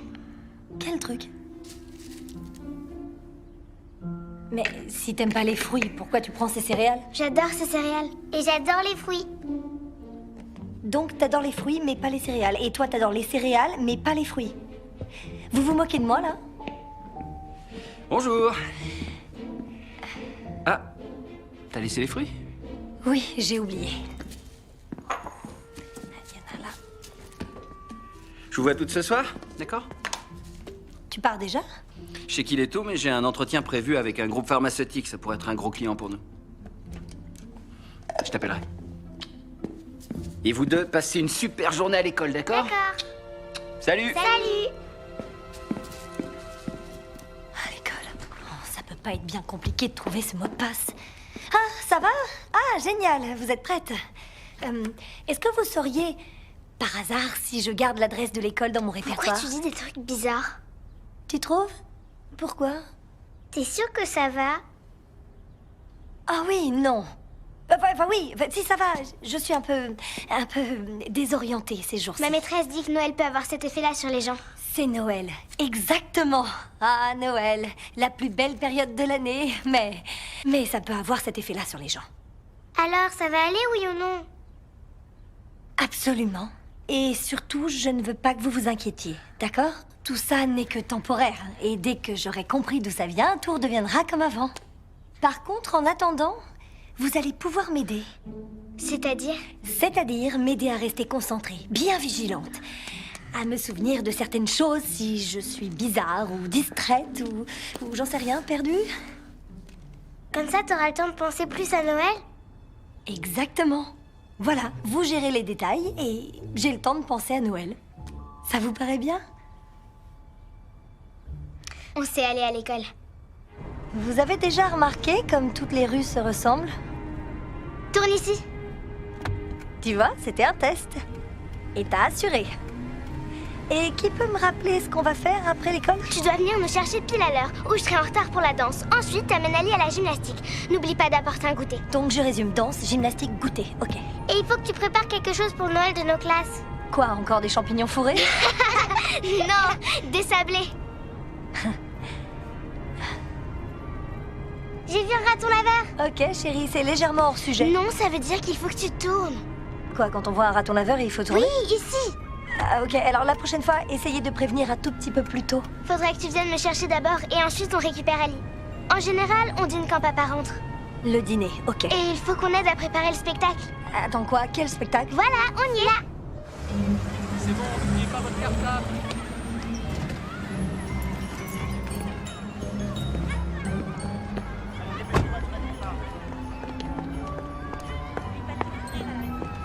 S2: Quel truc? Mais si t'aimes pas les fruits, pourquoi tu prends ces céréales?
S14: J'adore ces céréales. Et j'adore les fruits.
S2: Donc t'adores les fruits, mais pas les céréales. Et toi, t'adores les céréales, mais pas les fruits. Vous vous moquez de moi, là?
S1: Bonjour. Ah, t'as laissé les fruits?
S2: Oui, j'ai oublié.
S1: Je vous vois toutes ce soir, d'accord?
S2: Tu pars déjà?
S1: Je sais qu'il est tôt, mais j'ai un entretien prévu avec un groupe pharmaceutique. Ça pourrait être un gros client pour nous. Je t'appellerai. Et vous deux, passez une super journée à l'école, d'accord?
S14: D'accord.
S1: Salut!
S14: Salut!
S2: À l'école. Oh, ça peut pas être bien compliqué de trouver ce mot de passe. Ah, ça va? Ah, génial, vous êtes prête. Est-ce que vous sauriez, par hasard, si je garde l'adresse de l'école dans mon répertoire?
S14: Pourquoi tu dis des trucs bizarres?
S2: Tu trouves? Pourquoi?
S14: T'es sûre que ça va?
S2: Ah oui, non. Enfin oui, si ça va, je suis un peu désorientée ces jours-ci.
S14: Ma maîtresse dit que Noël peut avoir cet effet-là sur les gens.
S2: C'est Noël, exactement. Ah, Noël, la plus belle période de l'année, mais ça peut avoir cet effet-là sur les gens.
S14: Alors, ça va aller, oui ou non?
S2: Absolument. Et surtout, je ne veux pas que vous vous inquiétiez, d'accord? Tout ça n'est que temporaire, et dès que j'aurai compris d'où ça vient, tout redeviendra comme avant. Par contre, en attendant, vous allez pouvoir m'aider.
S14: C'est-à-dire?
S2: C'est-à-dire m'aider à rester concentrée, bien vigilante, à me souvenir de certaines choses si je suis bizarre ou distraite ou j'en sais rien, perdue.
S14: Comme ça, t'auras le temps de penser plus à Noël?
S2: Exactement. Voilà, vous gérez les détails et j'ai le temps de penser à Noël. Ça vous paraît bien?
S14: On sait aller à l'école.
S2: Vous avez déjà remarqué comme toutes les rues se ressemblent?
S14: Tourne ici.
S2: Tu vois, c'était un test. Et t'as assuré. Et qui peut me rappeler ce qu'on va faire après l'école?
S14: Tu dois venir nous chercher pile à l'heure, ou je serai en retard pour la danse. Ensuite, t'amènes Ali à la gymnastique. N'oublie pas d'apporter un goûter.
S2: Donc je résume, danse, gymnastique, goûter, ok.
S14: Et il faut que tu prépares quelque chose pour Noël de nos classes.
S2: Quoi, encore des champignons fourrés?
S14: Non, des sablés. J'ai vu un raton laveur.
S2: Ok, chérie, c'est légèrement hors sujet.
S14: Non, ça veut dire qu'il faut que tu tournes.
S2: Quoi, quand on voit un raton laveur, il faut tourner?
S14: Oui, ici.
S2: Ah, ok, alors la prochaine fois, essayez de prévenir un tout petit peu plus tôt.
S14: Faudrait que tu viennes me chercher d'abord et ensuite on récupère Ali. En général, on dîne quand papa rentre.
S2: Le dîner, ok.
S14: Et il faut qu'on aide à préparer le spectacle.
S2: Attends quoi? Quel spectacle?
S14: Voilà, on y est là.
S10: C'est bon, n'oubliez pas votre cartable.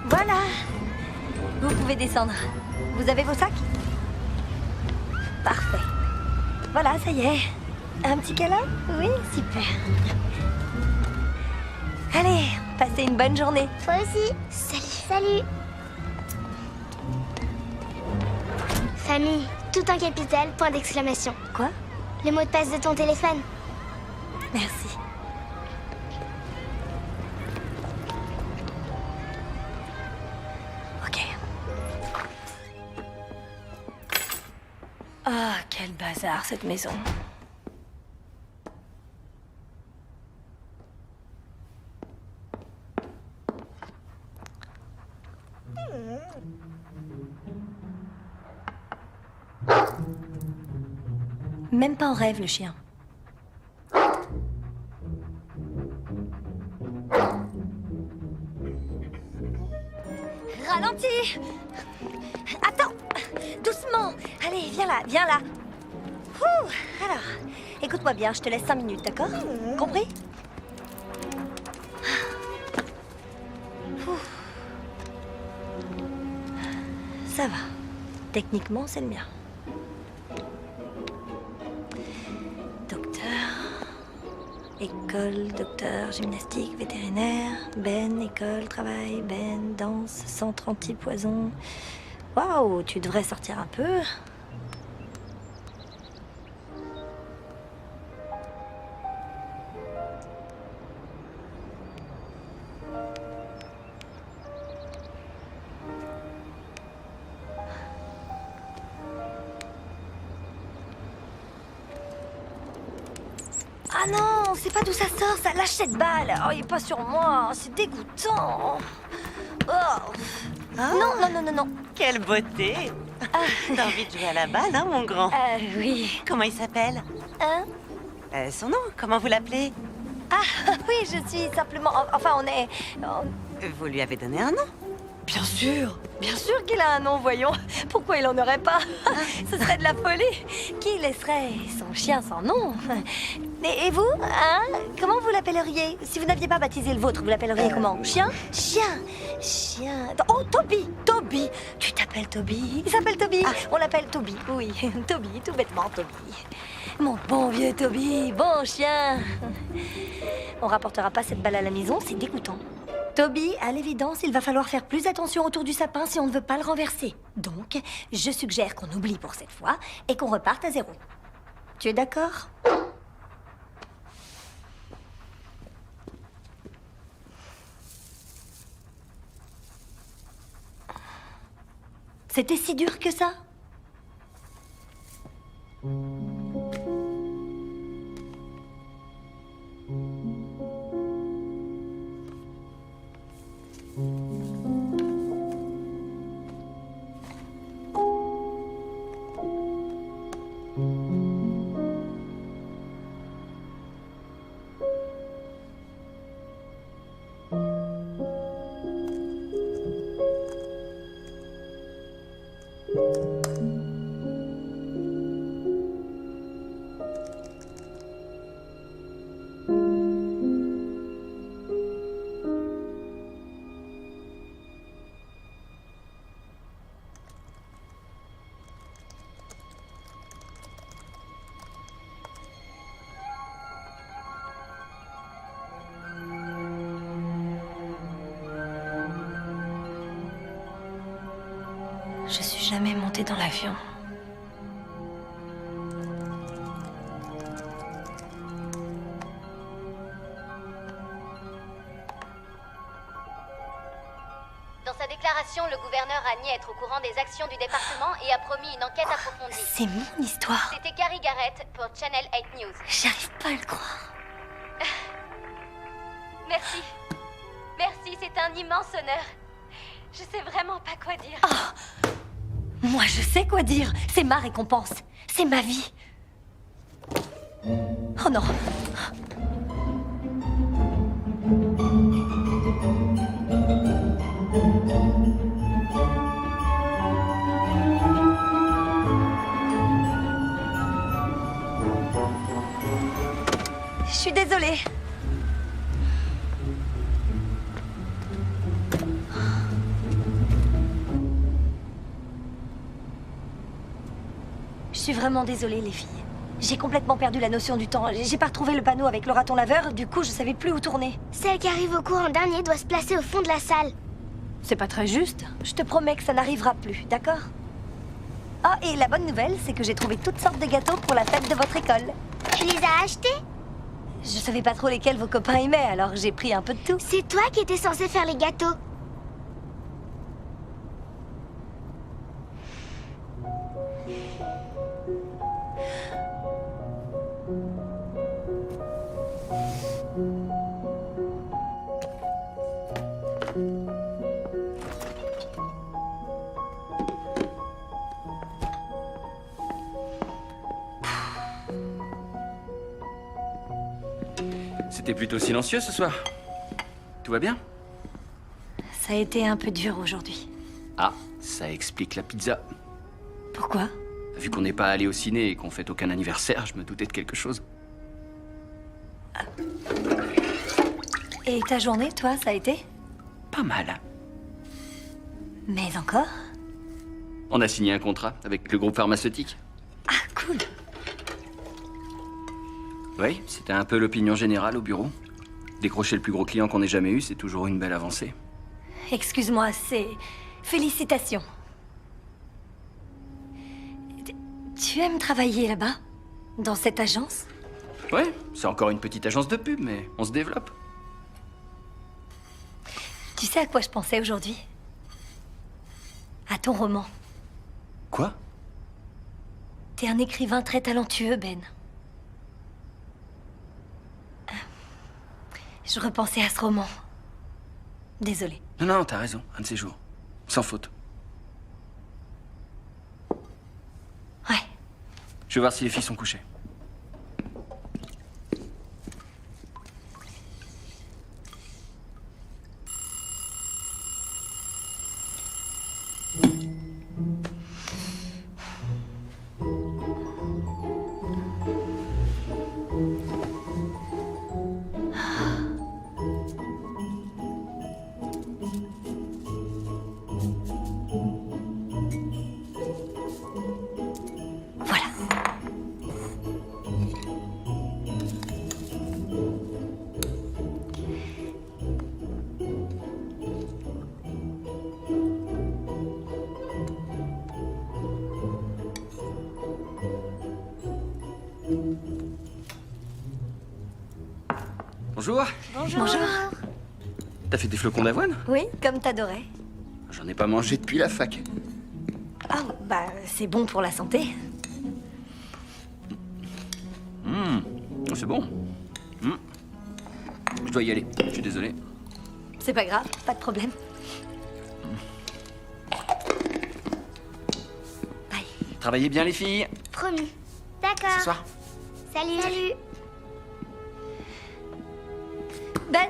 S2: Voilà. Vous pouvez descendre. Vous avez vos sacs? Parfait. Voilà, ça y est. Un petit câlin? Oui, super. Allez, passez une bonne journée.
S14: Toi aussi. Salut. Salut. Famille, tout en capital, point d'exclamation.
S2: Quoi?
S14: Le mot de passe de ton téléphone.
S2: Merci. Ok. Ah, quel bazar cette maison. Même pas en rêve, le chien. Ralentis! Attends! Doucement! Allez, viens là, viens là. Ouh, alors, écoute-moi bien, je te laisse 5 minutes, d'accord? Compris? Ouh. Ça va. Techniquement, c'est le mien. École, docteur, gymnastique, vétérinaire, Ben, école, travail, Ben, danse, centre anti-poison. Waouh, tu devrais sortir un peu. Ah non, c'est pas d'où ça sort, ça lâche cette balle. Oh, il est pas sur moi, c'est dégoûtant. Oh. Non, non, non, non, non.
S12: Quelle beauté! T'as envie de jouer à la balle, hein, mon grand?
S2: Oui.
S12: Comment il s'appelle?
S2: Hein?
S12: Son nom, comment vous l'appelez?
S2: Ah, oui, je suis simplement... Enfin, on est...
S12: Vous lui avez donné un nom?
S2: Bien sûr qu'il a un nom, voyons. Pourquoi il en aurait pas? Ce serait de la folie. Qui laisserait son chien sans nom? Et vous, hein? Comment vous l'appelleriez? Si vous n'aviez pas baptisé le vôtre, vous l'appelleriez comment? Chien? Chien. Oh, Toby. Toby. Tu t'appelles Toby? Il s'appelle Toby. On l'appelle Toby, oui. Toby, tout bêtement, Toby. Mon bon vieux Toby, bon chien. On rapportera pas cette balle à la maison, c'est dégoûtant. Toby, à l'évidence, il va falloir faire plus attention autour du sapin si on ne veut pas le renverser. Donc, je suggère qu'on oublie pour cette fois et qu'on reparte à 0. Tu es d'accord? C'était si dur que ça? Je suis jamais montée dans l'avion.
S15: Dans sa déclaration, le gouverneur a nié être au courant des actions du département et a promis une enquête approfondie.
S2: C'est mon histoire.
S15: C'était Carrie Garrett pour Channel 8 News.
S2: J'arrive pas à le croire.
S15: Merci. Merci, c'est un immense honneur. Je sais vraiment pas quoi dire.
S2: Oh, moi, je sais quoi dire. C'est ma récompense. C'est ma vie. Oh non. Je suis désolée. Je suis vraiment désolée, les filles. J'ai complètement perdu la notion du temps. J'ai pas retrouvé le panneau avec le raton laveur, du coup je savais plus où tourner.
S14: Celle qui arrive au cours en dernier doit se placer au fond de la salle.
S2: C'est pas très juste. Je te promets que ça n'arrivera plus, d'accord? Ah, et la bonne nouvelle, c'est que j'ai trouvé toutes sortes de gâteaux pour la fête de votre école.
S14: Tu les as achetés?
S2: Je savais pas trop lesquels vos copains aimaient, alors j'ai pris un peu de tout.
S14: C'est toi qui étais censé faire les gâteaux.
S1: C'était plutôt silencieux ce soir. Tout va bien?
S2: Ça a été un peu dur aujourd'hui.
S1: Ah, ça explique la pizza.
S2: Pourquoi?
S1: Vu qu'on n'est pas allé au ciné et qu'on fête aucun anniversaire, je me doutais de quelque chose.
S2: Et ta journée, toi, ça a été?
S1: Pas mal.
S2: Mais encore?
S1: On a signé un contrat avec le groupe pharmaceutique.
S2: Ah, cool.
S1: Oui, c'était un peu l'opinion générale au bureau. Décrocher le plus gros client qu'on ait jamais eu, c'est toujours une belle avancée.
S2: Excuse-moi, c'est... Félicitations. Tu aimes travailler là-bas? Dans cette agence?
S1: Ouais, c'est encore une petite agence de pub, mais on se développe.
S2: Tu sais à quoi je pensais aujourd'hui? À ton roman.
S1: Quoi?
S2: T'es un écrivain très talentueux, Ben. Je repensais à ce roman. Désolée.
S1: Non, t'as raison, un de ces jours. Sans faute.
S2: Ouais.
S1: Je vais voir si les filles sont couchées. Bonjour.
S2: Bonjour.
S1: T'as fait des flocons d'avoine?
S2: Oui, comme t'adorais.
S1: J'en ai pas mangé depuis la fac.
S2: Ah, bah, c'est bon pour la santé.
S1: C'est bon. Je dois y aller, je suis désolé.
S2: C'est pas grave, pas de problème.
S1: Travaillez bien les filles.
S14: Promis. D'accord.
S1: Ce soir.
S14: Salut. Salut.
S2: Ben,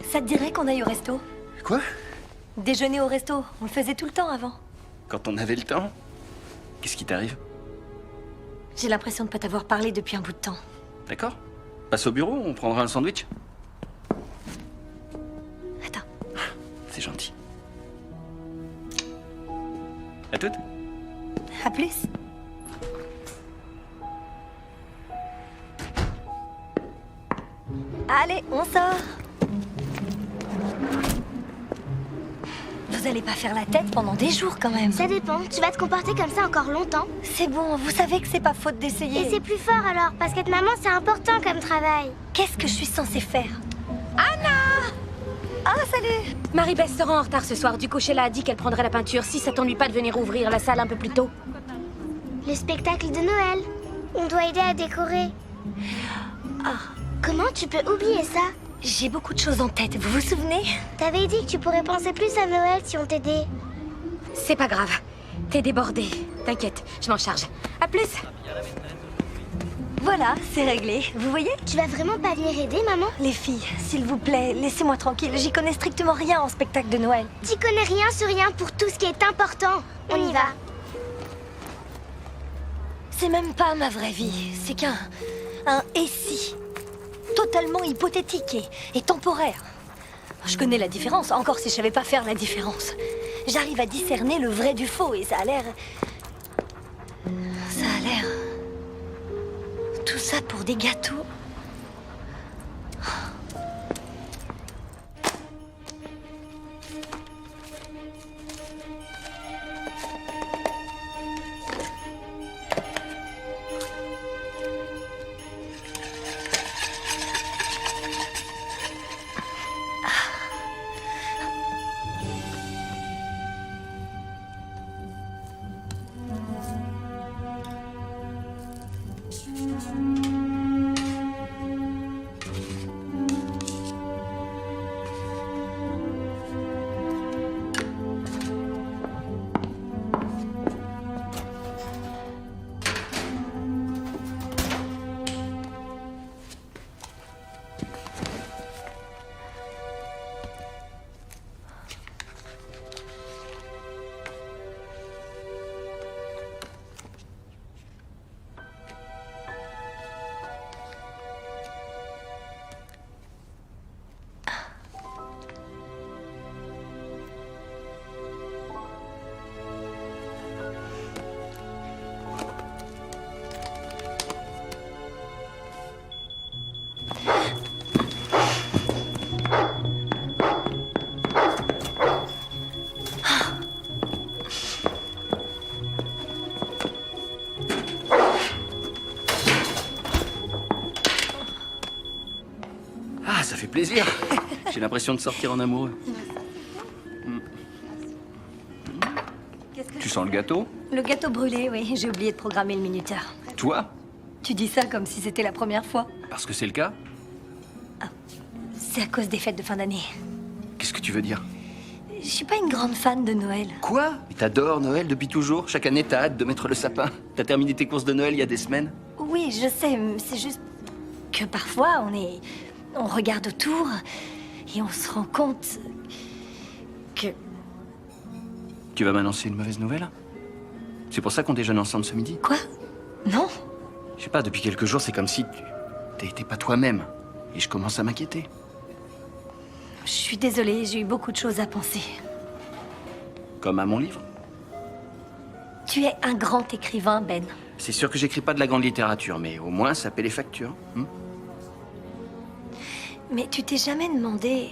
S2: ça te dirait qu'on aille au resto?
S1: Quoi?
S2: Déjeuner au resto, on le faisait tout le temps avant.
S1: Quand on avait le temps? Qu'est-ce qui t'arrive?
S2: J'ai l'impression de pas t'avoir parlé depuis un bout de temps.
S1: D'accord. Passe au bureau, on prendra un sandwich.
S2: Attends.
S1: C'est gentil. À toutes.
S2: À plus. Allez, on sort. Vous allez pas faire la tête pendant des jours quand même.
S14: Ça dépend. Tu vas te comporter comme ça encore longtemps.
S2: C'est bon, vous savez que c'est pas faute d'essayer.
S14: Et c'est plus fort alors, parce qu'être maman, c'est important comme travail.
S2: Qu'est-ce que je suis censée faire? Anna! Ah, salut!
S13: Marie-Beth sera en retard ce soir. Du coup, Sheila a dit qu'elle prendrait la peinture si ça t'ennuie pas de venir ouvrir la salle un peu plus tôt.
S14: Le spectacle de Noël. On doit aider à décorer.
S2: Ah.
S14: Comment tu peux oublier ça?
S2: J'ai beaucoup de choses en tête, vous vous souvenez?
S14: T'avais dit que tu pourrais penser plus à Noël si on t'aidait.
S13: C'est pas grave. T'es débordée. T'inquiète, je m'en charge. À plus!
S2: Voilà, c'est réglé. Vous voyez?
S14: Tu vas vraiment pas venir aider, maman?
S2: Les filles, s'il vous plaît, laissez-moi tranquille. J'y connais strictement rien en spectacle de Noël.
S14: T'y connais rien sur rien pour tout ce qui est important. On y va.
S2: C'est même pas ma vraie vie. C'est qu'un... et si. Totalement hypothétique et temporaire. Je connais la différence, encore si je savais pas faire la différence. J'arrive à discerner le vrai du faux et ça a l'air... Ça a l'air... Tout ça pour des gâteaux.
S1: Ah, ça fait plaisir. J'ai l'impression de sortir en amoureux. Tu sens le gâteau?
S2: Le gâteau brûlé, oui. J'ai oublié de programmer le minuteur.
S1: Toi?
S2: Tu dis ça comme si c'était la première fois.
S1: Parce que c'est le cas?
S2: C'est à cause des fêtes de fin d'année.
S1: Qu'est-ce que tu veux dire?
S2: Je suis pas une grande fan de Noël.
S1: Quoi? Mais t'adores Noël depuis toujours? Chaque année, t'as hâte de mettre le sapin. T'as terminé tes courses de Noël il y a des semaines?
S2: Oui, je sais. C'est juste que parfois, on regarde autour et on se rend compte que...
S1: Tu vas m'annoncer une mauvaise nouvelle? C'est pour ça qu'on déjeune ensemble ce midi?
S2: Quoi? Non.
S1: Je sais pas, depuis quelques jours, c'est comme si t'étais pas toi-même. Et je commence à m'inquiéter.
S2: Je suis désolée, j'ai eu beaucoup de choses à penser.
S1: Comme à mon livre.
S2: Tu es un grand écrivain, Ben.
S1: C'est sûr que j'écris pas de la grande littérature, mais au moins ça paie les factures.
S2: Mais tu t'es jamais demandé...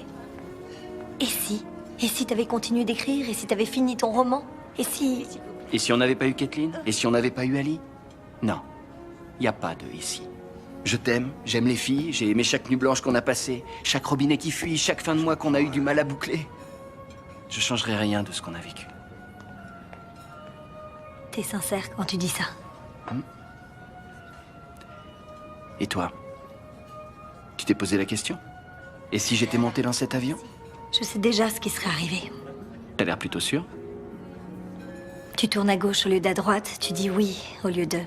S2: Et si? Et si t'avais continué d'écrire? Et si t'avais fini ton roman? Et si...
S1: Et si on n'avait pas eu Kathleen? Et si on n'avait pas eu Ali? Non. Y a pas de ici. Je t'aime, j'aime les filles, j'ai aimé chaque nuit blanche qu'on a passée, chaque robinet qui fuit, chaque fin de mois qu'on a eu du mal à boucler. Je changerai rien de ce qu'on a vécu.
S2: T'es sincère quand tu dis ça.
S1: Et toi? Tu t'es posé la question? Et si j'étais monté dans cet avion?
S2: Je sais déjà ce qui serait arrivé.
S1: T'as l'air plutôt sûr?
S2: Tu tournes à gauche au lieu d'à droite, tu dis oui au lieu de...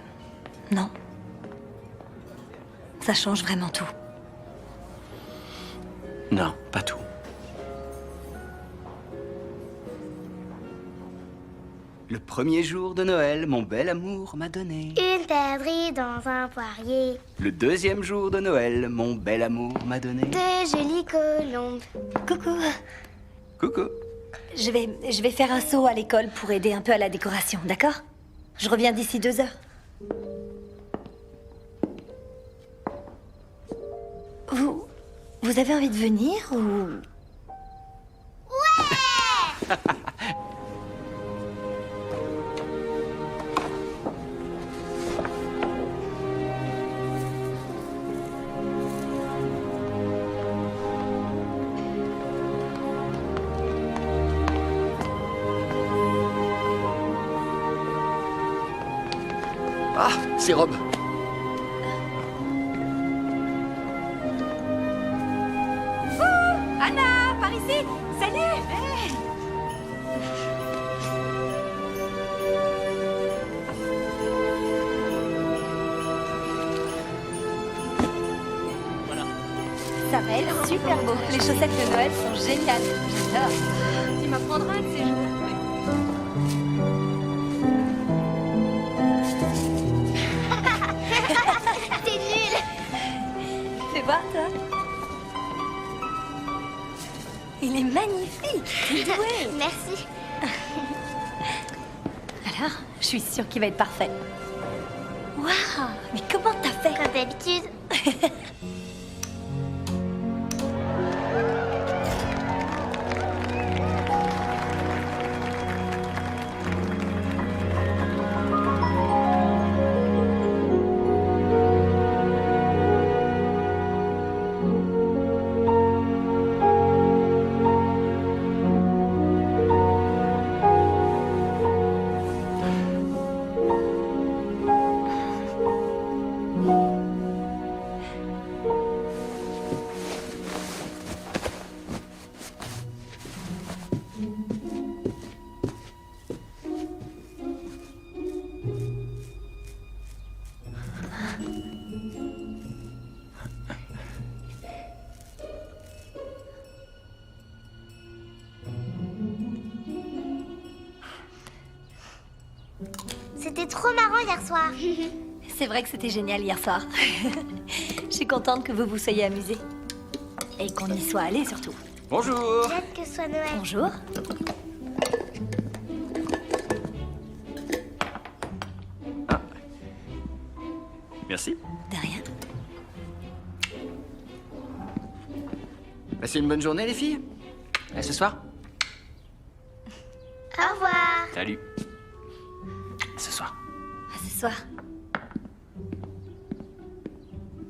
S2: Non. Ça change vraiment tout.
S1: Non, pas tout. Le premier jour de Noël, mon bel amour m'a donné.
S14: Une perdrix dans un poirier.
S1: Le deuxième jour de Noël, mon bel amour m'a donné.
S14: De jolies colombes.
S2: Coucou.
S1: Coucou.
S2: Je vais faire un saut à l'école pour aider un peu à la décoration, d'accord? Je reviens d'ici 2 heures. Vous avez envie de venir ou...
S14: Ouais.
S1: Ah, c'est Rob.
S2: Anna, par ici. Salut. Hey. Ça va être super beau. Les chaussettes de Noël sont géniales. J'adore.
S13: Tu m'apprendras un de ces jours.
S14: T'es nul.
S2: Fais voir, toi. Il est magnifique. T'es doué.
S14: Merci.
S2: Alors, je suis sûre qu'il va être parfait. Waouh, mais comment t'as fait?
S14: Comme d'habitude. C'était trop marrant hier soir.
S2: C'est vrai que c'était génial hier soir. Je suis contente que vous vous soyez amusés. Et qu'on y soit allés surtout.
S1: Bonjour.
S14: J'ai hâte que ce soit Noël.
S2: Bonjour.
S1: Merci.
S2: De rien.
S1: Passez une bonne journée, les filles. À ce soir.
S14: Au revoir.
S1: Salut. À ce soir.
S2: À ce soir.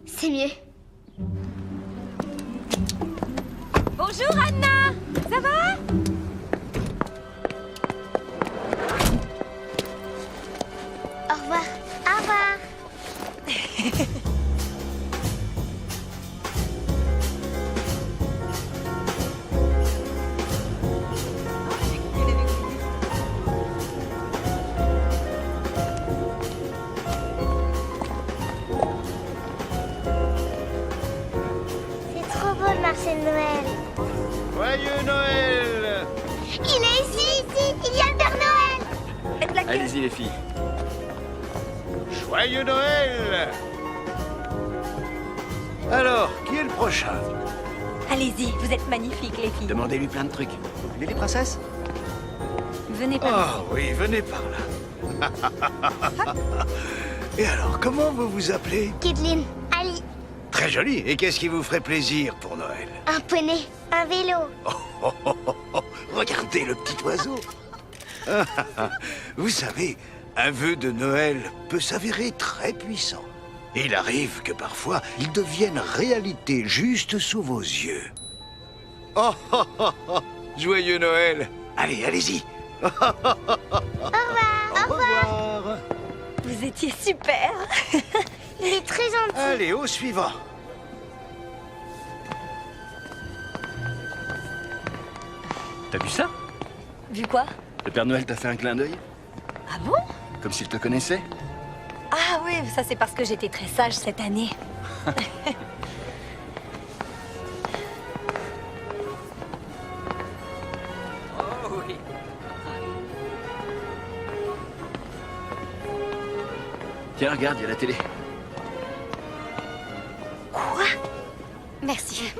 S14: C'est mieux.
S13: Bonjour Anna. Ça va?
S14: Au revoir. Au revoir. C'est trop beau le marché de Noël.
S8: Joyeux Noël!
S14: Il est ici. Il y a le Père Noël.
S2: Faites la queue.
S1: Allez-y, les filles.
S8: Joyeux Noël! Alors, qui est le prochain?
S2: Allez-y, vous êtes magnifiques, les filles.
S1: Demandez-lui plein de trucs.
S5: Vous voulez les princesses?
S7: Venez par
S8: Ah oui, venez par là. Et alors, comment vous vous appelez?
S14: Kathleen, Ali,
S8: Très joli. Et qu'est-ce qui vous ferait plaisir pour Noël?
S14: un poney, un vélo.
S8: Regardez le petit oiseau. Vous savez, un vœu de Noël peut s'avérer très puissant. Il arrive que parfois, il devienne réalité juste sous vos yeux. Joyeux Noël. Allez, allez-y.
S14: Au revoir.
S8: Au revoir.
S2: Vous étiez super.
S14: Il est très gentil.
S8: Allez, au suivant.
S1: T'as vu ça?
S2: Vu quoi?
S1: Le Père Noël t'a fait un clin d'œil?
S2: Ah bon?
S1: Comme s'il te connaissait?
S2: Ah oui, ça c'est parce que j'étais très sage cette année.
S1: Oh oui. Tiens, regarde, il y a la télé.
S2: Quoi? Merci.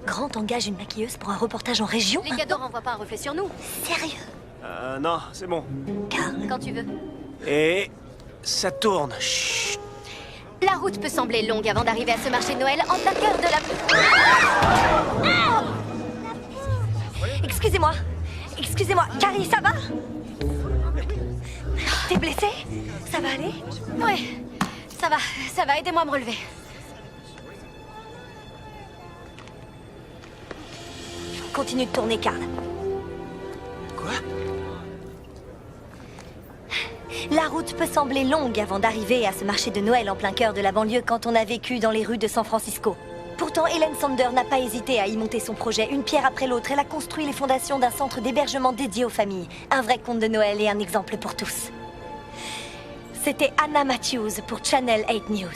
S2: Grant engage une maquilleuse pour un reportage en région?
S15: Les cadeaux renvoient pas un reflet sur nous.
S2: Sérieux?
S5: Non, c'est bon.
S15: Quand tu veux.
S5: Et ça tourne. Chut.
S15: La route peut sembler longue avant d'arriver à ce marché de Noël en plein cœur de la...
S2: Excusez-moi. Excusez-moi. Carrie, ça va? T'es blessée? Ça va aller?
S15: Ouais, ça va, aidez-moi à me relever.
S2: Continue de tourner, Carl.
S5: Quoi?
S2: La route peut sembler longue avant d'arriver à ce marché de Noël en plein cœur de la banlieue quand on a vécu dans les rues de San Francisco. Pourtant, Helen Sander n'a pas hésité à y monter son projet. Une pierre après l'autre, elle a construit les fondations d'un centre d'hébergement dédié aux familles. Un vrai conte de Noël et un exemple pour tous. C'était Anna Matthews pour Channel 8 News.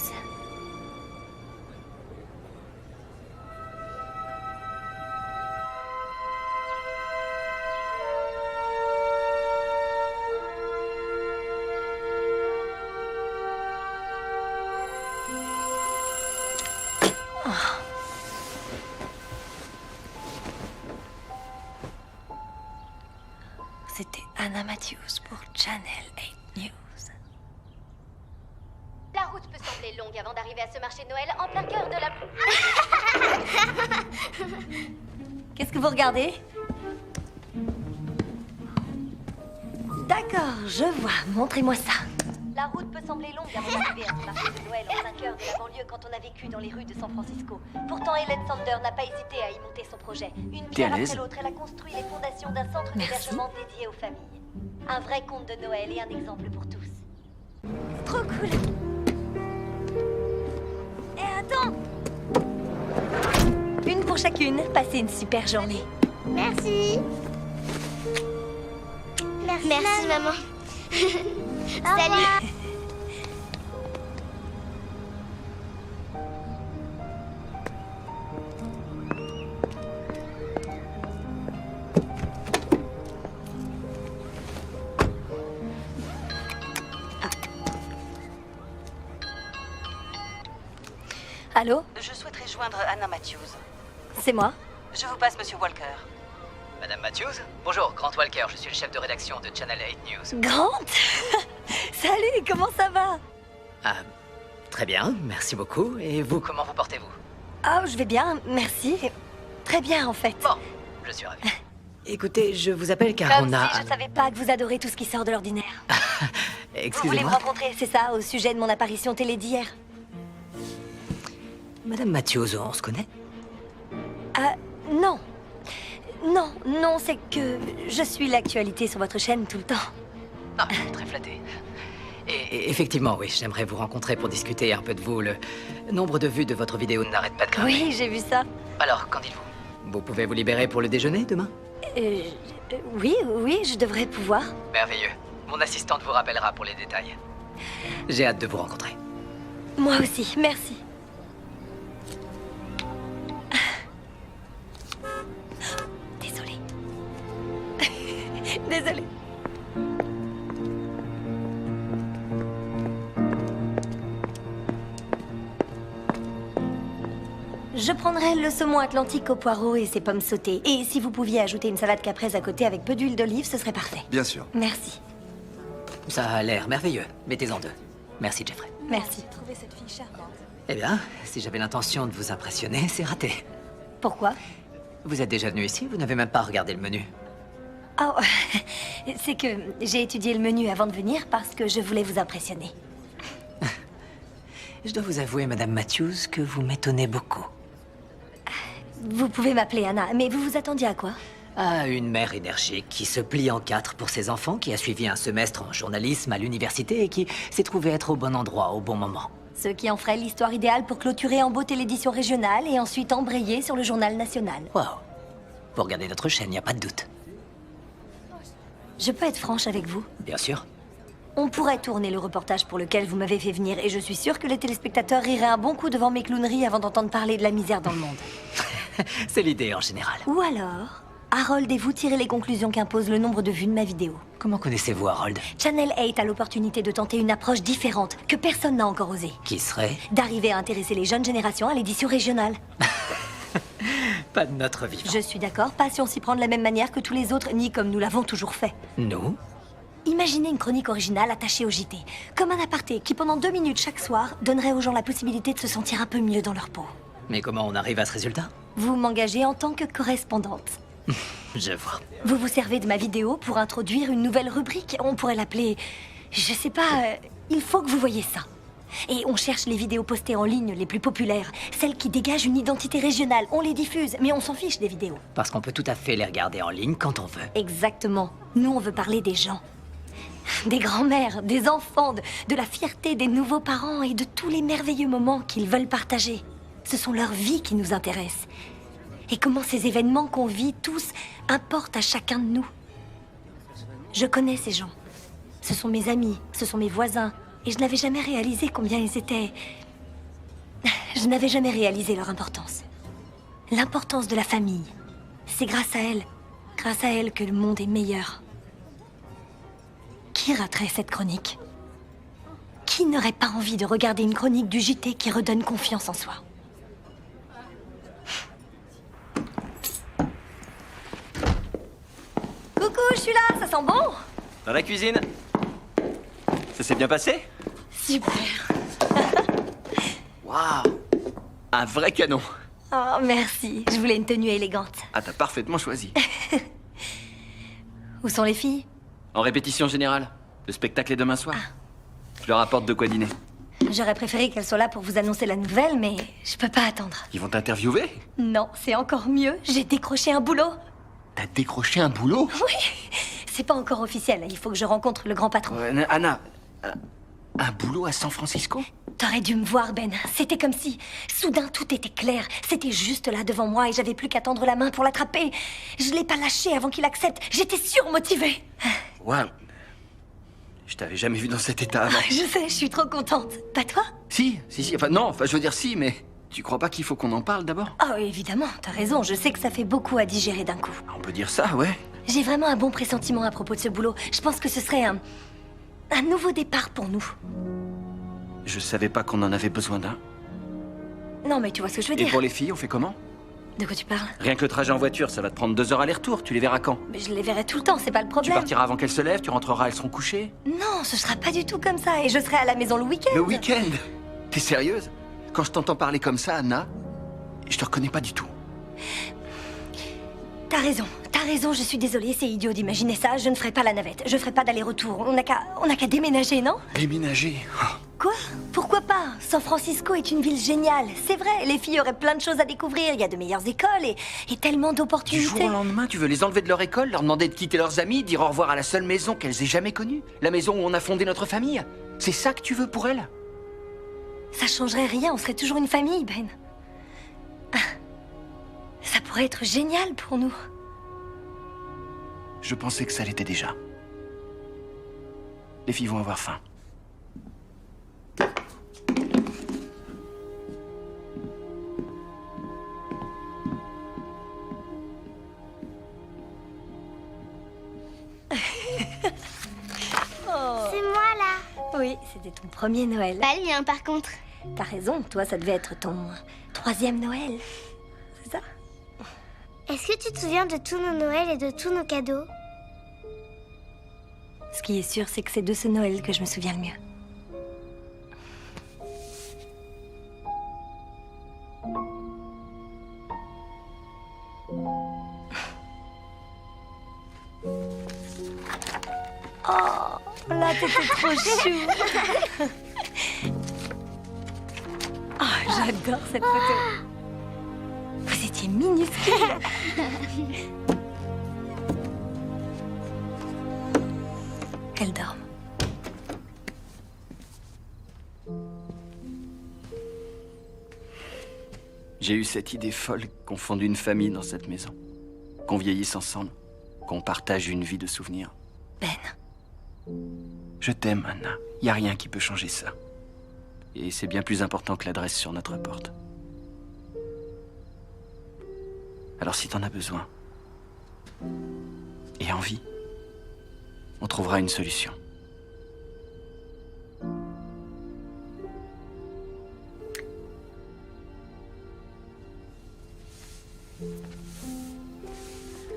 S2: C'était Anna Matthews pour Channel 8 News.
S15: La route peut sembler longue avant d'arriver à ce marché de Noël en plein cœur de la...
S2: Qu'est-ce que vous regardez? D'accord, je vois. Montrez-moi ça. La route peut sembler longue avant d'arriver à ce marché de Noël en plein cœur de la banlieue quand on a vécu dans les rues de San Francisco. Pourtant, Helen Sander n'a pas hésité à y monter son projet. Une pierre après l'autre, elle a construit les fondations d'un centre d'hébergement dédié aux familles. Un vrai conte de Noël et un exemple pour tous. Trop cool. chacune. Passez une super journée.
S14: Merci. Merci, maman. Salut.
S2: Allô?
S16: Je souhaiterais joindre Anna Matthews.
S2: C'est moi.
S16: Je vous passe Monsieur Walker.
S6: Madame Matthews? Bonjour, Grant Walker, je suis le chef de rédaction de Channel 8 News.
S2: Grant? Salut, comment ça va?
S6: Ah, très bien, merci beaucoup. Et vous, comment vous portez-vous?
S2: Ah, je vais bien, merci. Très bien, en fait.
S6: Bon, je suis ravi. Écoutez, je vous appelle car
S2: Comme
S6: on a...
S2: si je savais pas que vous adorez tout ce qui sort de l'ordinaire. Vous voulez me
S6: Excusez-moi.
S2: rencontrer, c'est ça, au sujet de mon apparition télé d'hier?
S6: Madame Matthews, on se connaît?
S2: Ah, non. Non, c'est que je suis l'actualité sur votre chaîne tout le temps.
S6: Ah, je suis très flatté. Et effectivement, oui, j'aimerais vous rencontrer pour discuter un peu de vous. Le nombre de vues de votre vidéo n'arrête pas de grimper.
S2: Oui, j'ai vu ça.
S6: Alors, qu'en dites-vous? Vous pouvez vous libérer pour le déjeuner demain?
S2: Oui, je devrais pouvoir.
S6: Merveilleux. Mon assistante vous rappellera pour les détails. J'ai hâte de vous rencontrer.
S2: Moi aussi, merci. Désolée. Désolée. Je prendrais le saumon atlantique au poireau et ses pommes sautées. Et si vous pouviez ajouter une salade caprese à côté avec peu d'huile d'olive, ce serait parfait.
S17: Bien sûr.
S2: Merci.
S6: Ça a l'air merveilleux. Mettez-en deux. Merci, Jeffrey.
S2: Merci. Trouver cette fille charmante.
S6: Eh bien, si j'avais l'intention de vous impressionner, c'est raté.
S2: Pourquoi?
S6: Vous êtes déjà venu ici? Vous n'avez même pas regardé le menu.
S2: Oh, c'est que j'ai étudié le menu avant de venir parce que je voulais vous impressionner.
S6: Je dois vous avouer, Madame Matthews, que vous m'étonnez beaucoup.
S2: Vous pouvez m'appeler Anna, mais vous vous attendiez à quoi?
S6: À une mère énergique qui se plie en quatre pour ses enfants, qui a suivi un semestre en journalisme à l'université et qui s'est trouvée être au bon endroit au bon moment.
S2: Ce qui en ferait l'histoire idéale pour clôturer en beauté l'édition régionale et ensuite embrayer sur le journal national.
S6: Wow. Vous regardez notre chaîne, il n'y a pas de doute.
S2: Je peux être franche avec vous?
S6: Bien sûr.
S2: On pourrait tourner le reportage pour lequel vous m'avez fait venir et je suis sûre que les téléspectateurs riraient un bon coup devant mes clowneries avant d'entendre parler de la misère dans le monde.
S6: C'est l'idée en général.
S2: Ou alors, Harold et vous tirez les conclusions qu'impose le nombre de vues de ma vidéo.
S6: Comment connaissez-vous Harold?
S2: Channel 8 a l'opportunité de tenter une approche différente que personne n'a encore osé.
S6: Qui serait?
S2: D'arriver à intéresser les jeunes générations à l'édition régionale.
S6: Pas de notre vivant.
S2: Je suis d'accord, pas si on s'y prend de la même manière que tous les autres, ni comme nous l'avons toujours fait.
S6: Nous?
S2: Imaginez une chronique originale attachée au JT. Comme un aparté qui, pendant 2 minutes chaque soir, donnerait aux gens la possibilité de se sentir un peu mieux dans leur peau.
S6: Mais comment on arrive à ce résultat?
S2: Vous m'engagez en tant que correspondante.
S6: Je vois.
S2: Vous vous servez de ma vidéo pour introduire une nouvelle rubrique. On pourrait l'appeler... Je sais pas... il faut que vous voyez ça. Et on cherche les vidéos postées en ligne les plus populaires. Celles qui dégagent une identité régionale. On les diffuse, mais on s'en fiche des vidéos.
S6: Parce qu'on peut tout à fait les regarder en ligne quand on veut.
S2: Exactement. Nous, on veut parler des gens. Des grands-mères, des enfants, de la fierté des nouveaux parents et de tous les merveilleux moments qu'ils veulent partager. Ce sont leurs vies qui nous intéressent. Et comment ces événements qu'on vit tous importent à chacun de nous. Je connais ces gens. Ce sont mes amis, ce sont mes voisins. Et je n'avais jamais réalisé combien ils étaient... Je n'avais jamais réalisé leur importance. L'importance de la famille. C'est grâce à elle que le monde est meilleur. Qui raterait cette chronique? Qui n'aurait pas envie de regarder une chronique du JT qui redonne confiance en soi? Coucou, je suis là, ça sent bon?
S5: Dans la cuisine. Ça s'est bien passé?
S2: Super.
S5: Waouh! Un vrai canon.
S2: Oh, merci. Je voulais une tenue élégante.
S1: Ah, t'as parfaitement choisi.
S2: Où sont les filles?
S1: En répétition générale. Le spectacle est demain soir. Je leur apporte de quoi dîner.
S2: J'aurais préféré qu'elles soient là pour vous annoncer la nouvelle, mais je peux pas attendre.
S1: Ils vont t'interviewer?
S2: Non, c'est encore mieux. J'ai décroché un boulot.
S1: T'as décroché un boulot?
S2: Oui. C'est pas encore officiel. Il faut que je rencontre le grand patron.
S1: Anna. Un boulot à San Francisco?
S2: T'aurais dû me voir, Ben. C'était comme si, soudain, tout était clair. C'était juste là devant moi et j'avais plus qu'à tendre la main pour l'attraper. Je l'ai pas lâché avant qu'il accepte. J'étais surmotivée.
S1: Waouh. Je t'avais jamais vu dans cet état avant.
S2: Je sais, je suis trop contente. Pas toi?
S1: Si. Enfin, non, je veux dire si, mais tu crois pas qu'il faut qu'on en parle d'abord?
S2: Oh, évidemment, t'as raison. Je sais que ça fait beaucoup à digérer d'un coup.
S1: On peut dire ça, ouais.
S2: J'ai vraiment un bon pressentiment à propos de ce boulot. Je pense que ce serait un nouveau départ pour nous.
S1: Je savais pas qu'on en avait besoin d'un.
S2: Non, mais tu vois ce que je veux
S1: Et
S2: dire.
S1: pour les filles, on fait comment?
S2: De quoi tu parles?
S1: Rien que le trajet en voiture, ça va te prendre 2 heures aller-retour. Tu les verras quand?
S2: Mais je les verrai tout le temps, c'est pas le
S1: Tu
S2: problème.
S1: partiras avant qu'elles se lèvent, tu rentreras, elles seront couchées.
S2: Non, ce sera pas du tout comme ça. Et je serai à la maison le week-end.
S1: Le week-end? T'es sérieuse? Quand je t'entends parler comme ça, Anna, je te reconnais pas du tout.
S2: T'as raison, je suis désolée, c'est idiot d'imaginer ça. Je ne ferai pas la navette, je ferai pas d'aller-retour. On n'a qu'à déménager, non?
S1: Déménager?
S2: Quoi? Pourquoi pas? San Francisco est une ville géniale. C'est vrai, les filles auraient plein de choses à découvrir. Il y a de meilleures écoles et tellement
S1: Du
S2: d'opportunités.
S1: jour au lendemain, tu veux les enlever de leur école, leur demander de quitter leurs amis, dire au revoir à la seule maison qu'elles aient jamais connue? La maison où on a fondé notre famille? C'est ça que tu veux pour elles?
S2: Ça changerait rien, on serait toujours une famille, Ben. Ça pourrait être génial pour nous.
S1: Je pensais que ça l'était déjà. Les filles vont avoir faim.
S14: C'est moi là.
S2: Oui, c'était ton premier Noël.
S14: Pas le mien par contre.
S2: T'as raison, toi ça devait être ton 3e Noël. C'est ça?
S14: Est-ce que tu te souviens de tous nos Noëls et de tous nos cadeaux?
S2: Ce qui est sûr, c'est que c'est de ce Noël que je me souviens le mieux. Oh, là, t'étais trop chou. Oh, j'adore cette photo. Vous étiez minuscule. Elle dort.
S1: J'ai eu cette idée folle qu'on fonde une famille dans cette maison. Qu'on vieillisse ensemble. Qu'on partage une vie de souvenirs.
S2: Ben.
S1: Je t'aime, Anna. Y a rien qui peut changer ça. Et c'est bien plus important que l'adresse sur notre porte. Alors si t'en as besoin, et envie, on trouvera une solution.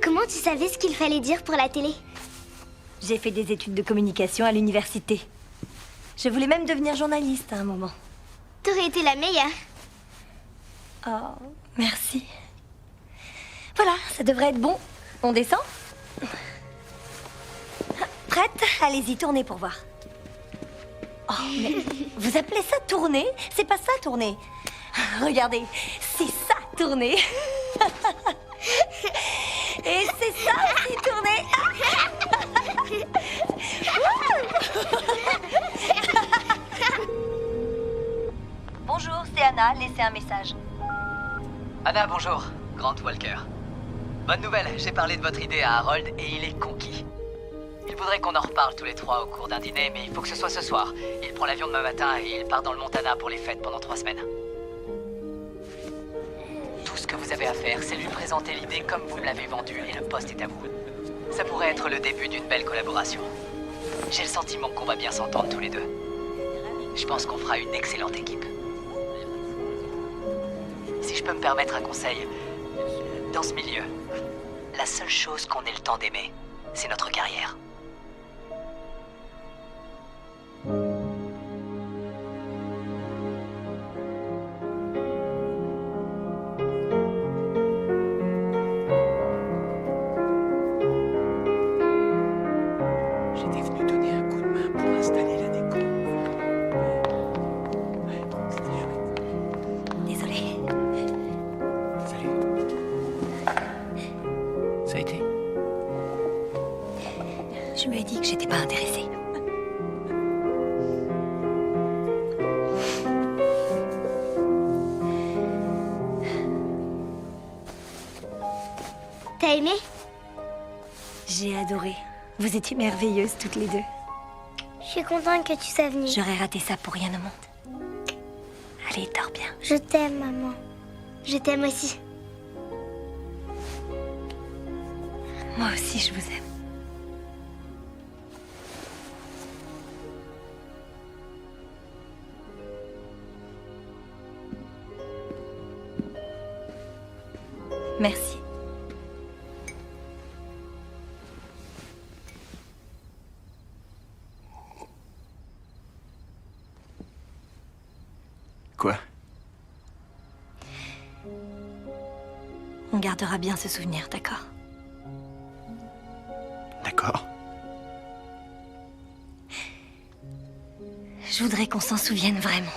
S14: Comment tu savais ce qu'il fallait dire pour la télé?
S2: J'ai fait des études de communication à l'université. Je voulais même devenir journaliste à un moment.
S14: T'aurais été la meilleure.
S2: Oh, merci. Voilà, ça devrait être bon. On descend? Prête? Allez-y, tournez pour voir. Oh, mais vous appelez ça tourner? C'est pas ça, tourner. Regardez, c'est ça, tourner. Et c'est ça aussi, tourner. Bonjour, c'est Anna. Laissez un message.
S6: Anna, bonjour. Grant Walker. Bonne nouvelle, j'ai parlé de votre idée à Harold et il est conquis. Il voudrait qu'on en reparle tous les 3 au cours d'un dîner, mais il faut que ce soit ce soir. Il prend l'avion demain matin et il part dans le Montana pour les fêtes pendant 3 semaines. Tout ce que vous avez à faire, c'est lui présenter l'idée comme vous me l'avez vendue et le poste est à vous. Ça pourrait être le début d'une belle collaboration. J'ai le sentiment qu'on va bien s'entendre tous les deux. Je pense qu'on fera une excellente équipe. Si je peux me permettre un conseil, dans ce milieu, la seule chose qu'on ait le temps d'aimer, c'est notre carrière.
S1: J'étais venu donner un coup de main pour installer la déco.
S2: Désolée.
S1: Salut. Ça a été?
S2: Je me ai dit que j'étais pas intéressée.
S14: T'as aimé?
S2: J'ai adoré. Vous étiez merveilleuses toutes les deux.
S14: Je suis contente que tu sois venue.
S2: J'aurais raté ça pour rien au monde. Allez, dors bien.
S14: Je t'aime, maman. Je t'aime aussi.
S2: Moi aussi, je vous aime. Merci.
S5: Quoi?
S2: On gardera bien ce souvenir, d'accord?
S5: D'accord.
S2: Je voudrais qu'on s'en souvienne vraiment.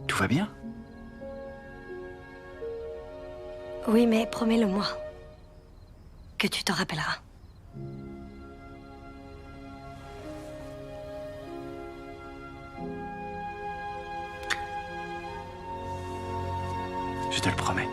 S5: Tout va bien?
S2: Oui, mais promets-le-moi. Que tu t'en rappelleras.
S5: Je te le promets.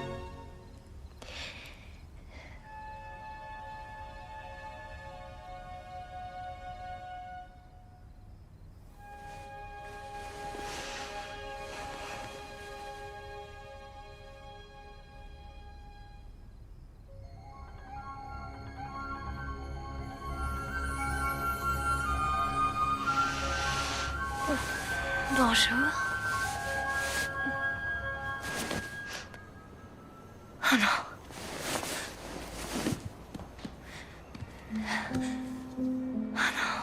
S2: Bonjour. Oh non. Oh non.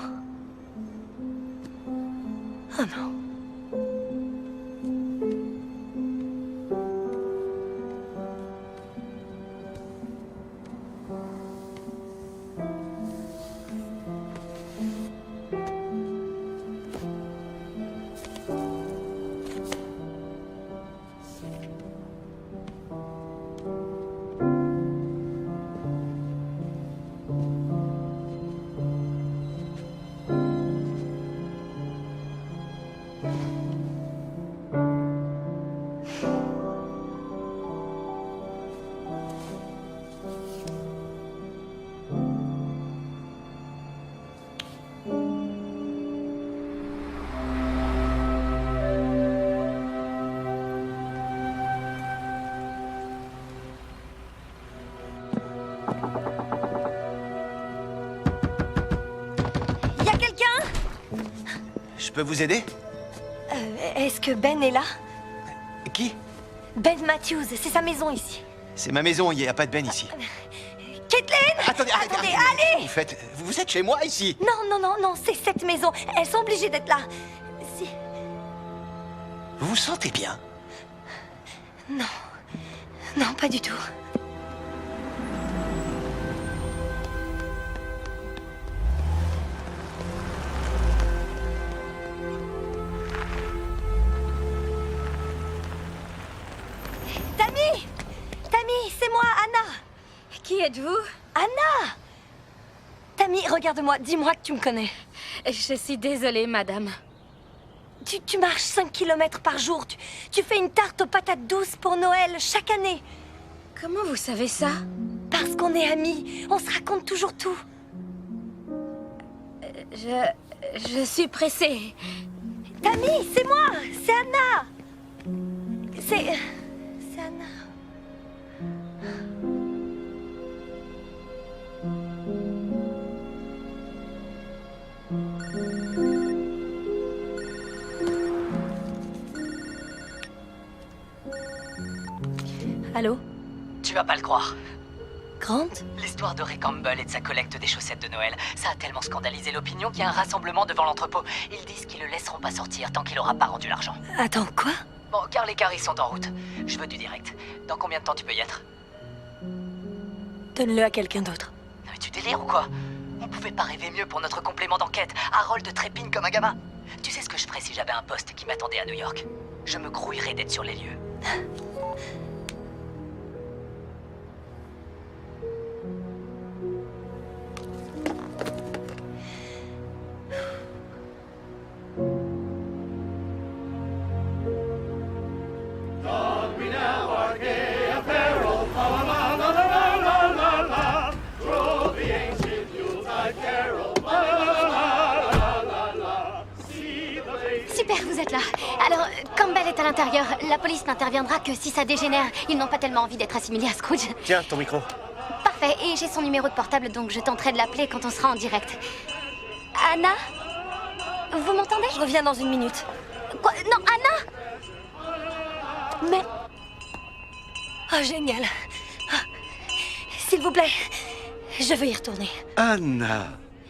S2: Oh non. Y a quelqu'un?
S5: Je peux vous aider?
S2: Est-ce que Ben est là?
S5: Qui?
S2: Ben Matthews, c'est sa maison ici.
S5: C'est ma maison, il n'y a pas de Ben ici.
S2: Caitlin!
S5: Attendez,
S2: allez!
S5: Vous faites... Vous êtes chez moi ici?
S2: Non, c'est cette maison. Elles sont obligées d'être là. Si...
S5: Vous vous sentez bien?
S2: Non, pas du tout. Tammy, c'est moi, Anna.
S13: Qui êtes-vous?
S2: Anna! Tammy, regarde-moi, dis-moi que tu me connais.
S13: Je suis désolée, madame.
S2: Tu marches 5 km par jour. Tu fais une tarte aux patates douces pour Noël chaque année.
S13: Comment vous savez ça?
S2: Parce qu'on est amis. On se raconte toujours tout.
S13: Je suis pressée.
S2: Tammy, c'est moi. C'est Anna. C'est Anna. Allô?
S6: Tu vas pas le croire.
S2: Grant?
S6: L'histoire de Ray Campbell et de sa collecte des chaussettes de Noël, ça a tellement scandalisé l'opinion qu'il y a un rassemblement devant l'entrepôt. Ils disent qu'ils le laisseront pas sortir tant qu'il aura pas rendu l'argent.
S2: Attends, quoi?
S6: Bon, Carl et Carrie sont en route. Je veux du direct. Dans combien de temps tu peux y être?
S2: Donne-le à quelqu'un d'autre.
S6: Mais tu délires ou quoi? On pouvait pas rêver mieux pour notre complément d'enquête. Harold trépine comme un gamin. Tu sais ce que je ferais si j'avais un poste qui m'attendait à New York? Je me grouillerais d'être sur les lieux.
S10: Don we now our gay apparel, from among
S15: là. Alors, Campbell est à l'intérieur. La police n'interviendra que si ça dégénère. Ils n'ont pas tellement envie d'être assimilés à Scrooge.
S5: Tiens, ton micro.
S15: Parfait, et j'ai son numéro de portable, donc je tenterai de l'appeler quand on sera en direct. Anna? Vous m'entendez?
S2: Je reviens dans une minute.
S15: Quoi? Non, Anna! Mais...
S2: Oh, génial. S'il vous plaît, je veux y retourner.
S8: Anna!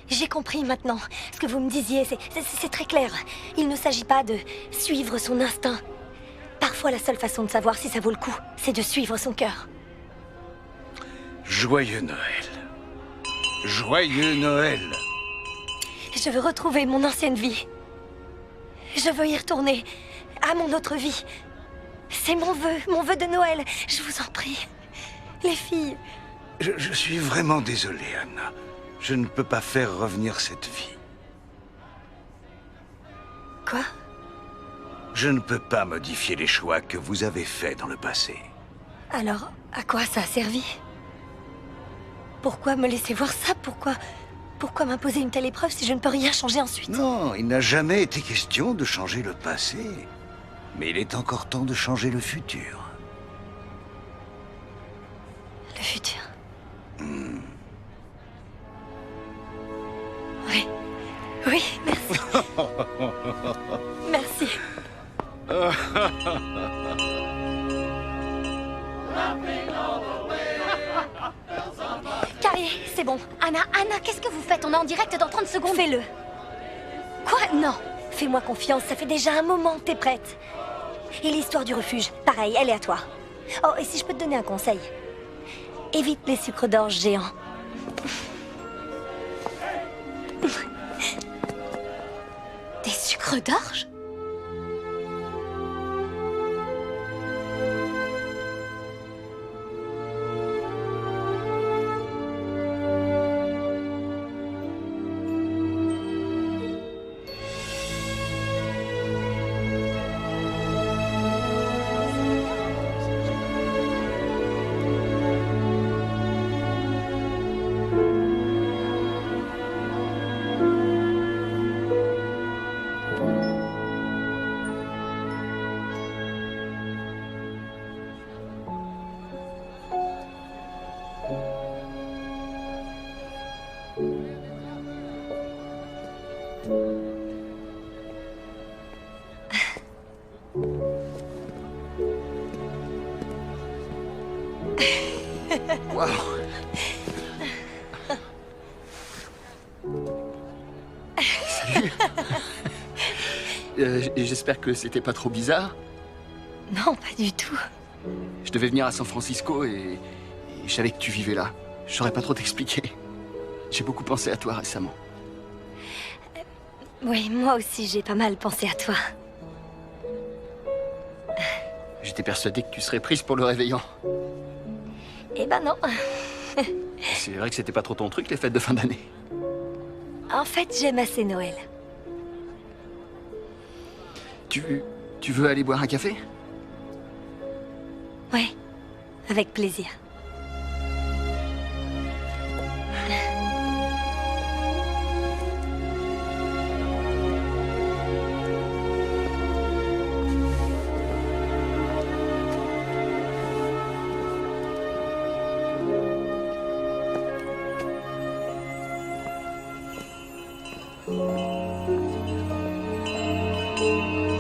S2: J'ai compris maintenant. Ce que vous me disiez, c'est très clair. Il ne s'agit pas de suivre son instinct. Parfois, la seule façon de savoir si ça vaut le coup, c'est de suivre son cœur.
S8: Joyeux Noël. Joyeux Noël.
S2: Je veux retrouver mon ancienne vie. Je veux y retourner, à mon autre vie. C'est mon vœu de Noël. Je vous en prie. Les filles.
S8: Je suis vraiment désolé, Anna. Je ne peux pas faire revenir cette vie.
S2: Quoi?
S8: Je ne peux pas modifier les choix que vous avez faits dans le passé.
S2: Alors, à quoi ça a servi? Pourquoi me laisser voir ça? Pourquoi m'imposer une telle épreuve si je ne peux rien changer ensuite?
S8: Non, il n'a jamais été question de changer le passé. Mais il est encore temps de changer le futur.
S2: Le futur? Oui, merci. Merci.
S15: Carrie, c'est bon. Anna, qu'est-ce que vous faites? On est en direct dans 30 secondes.
S2: Fais-le.
S15: Quoi? Non.
S2: Fais-moi confiance, ça fait déjà un moment que t'es prête. Et l'histoire du refuge, pareil, elle est à toi. Oh, et si je peux te donner un conseil? Évite les sucres d'orge géants.
S15: Des sucres d'orge?
S1: Waouh. Salut. J'espère que c'était pas trop bizarre.
S2: Non, pas du tout.
S1: Je devais venir à San Francisco et je savais que tu vivais là. Je saurais pas trop t'expliquer. J'ai beaucoup pensé à toi récemment.
S2: Oui, moi aussi, j'ai pas mal pensé à toi.
S1: J'étais persuadé que tu serais prise pour le réveillon.
S2: Eh ben non.
S1: C'est vrai que c'était pas trop ton truc, les fêtes de fin d'année.
S2: En fait, j'aime assez Noël.
S1: Tu veux aller boire un café?
S2: Ouais, avec plaisir.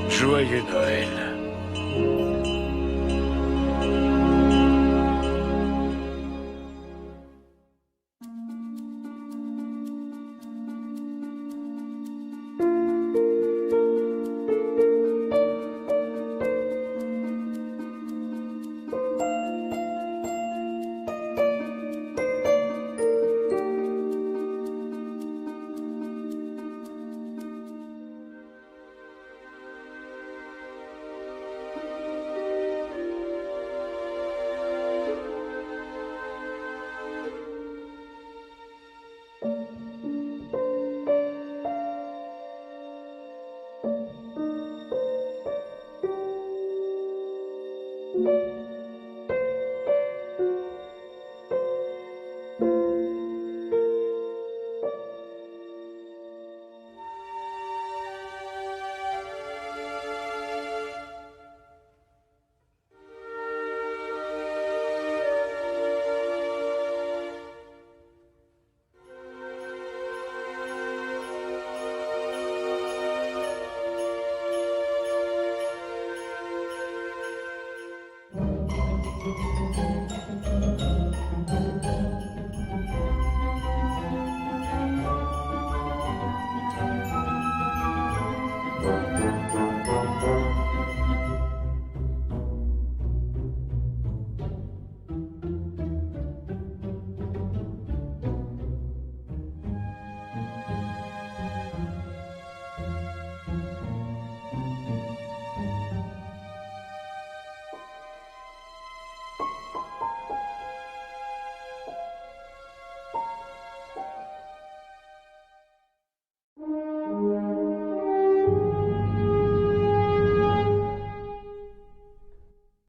S8: Joyeux Noël.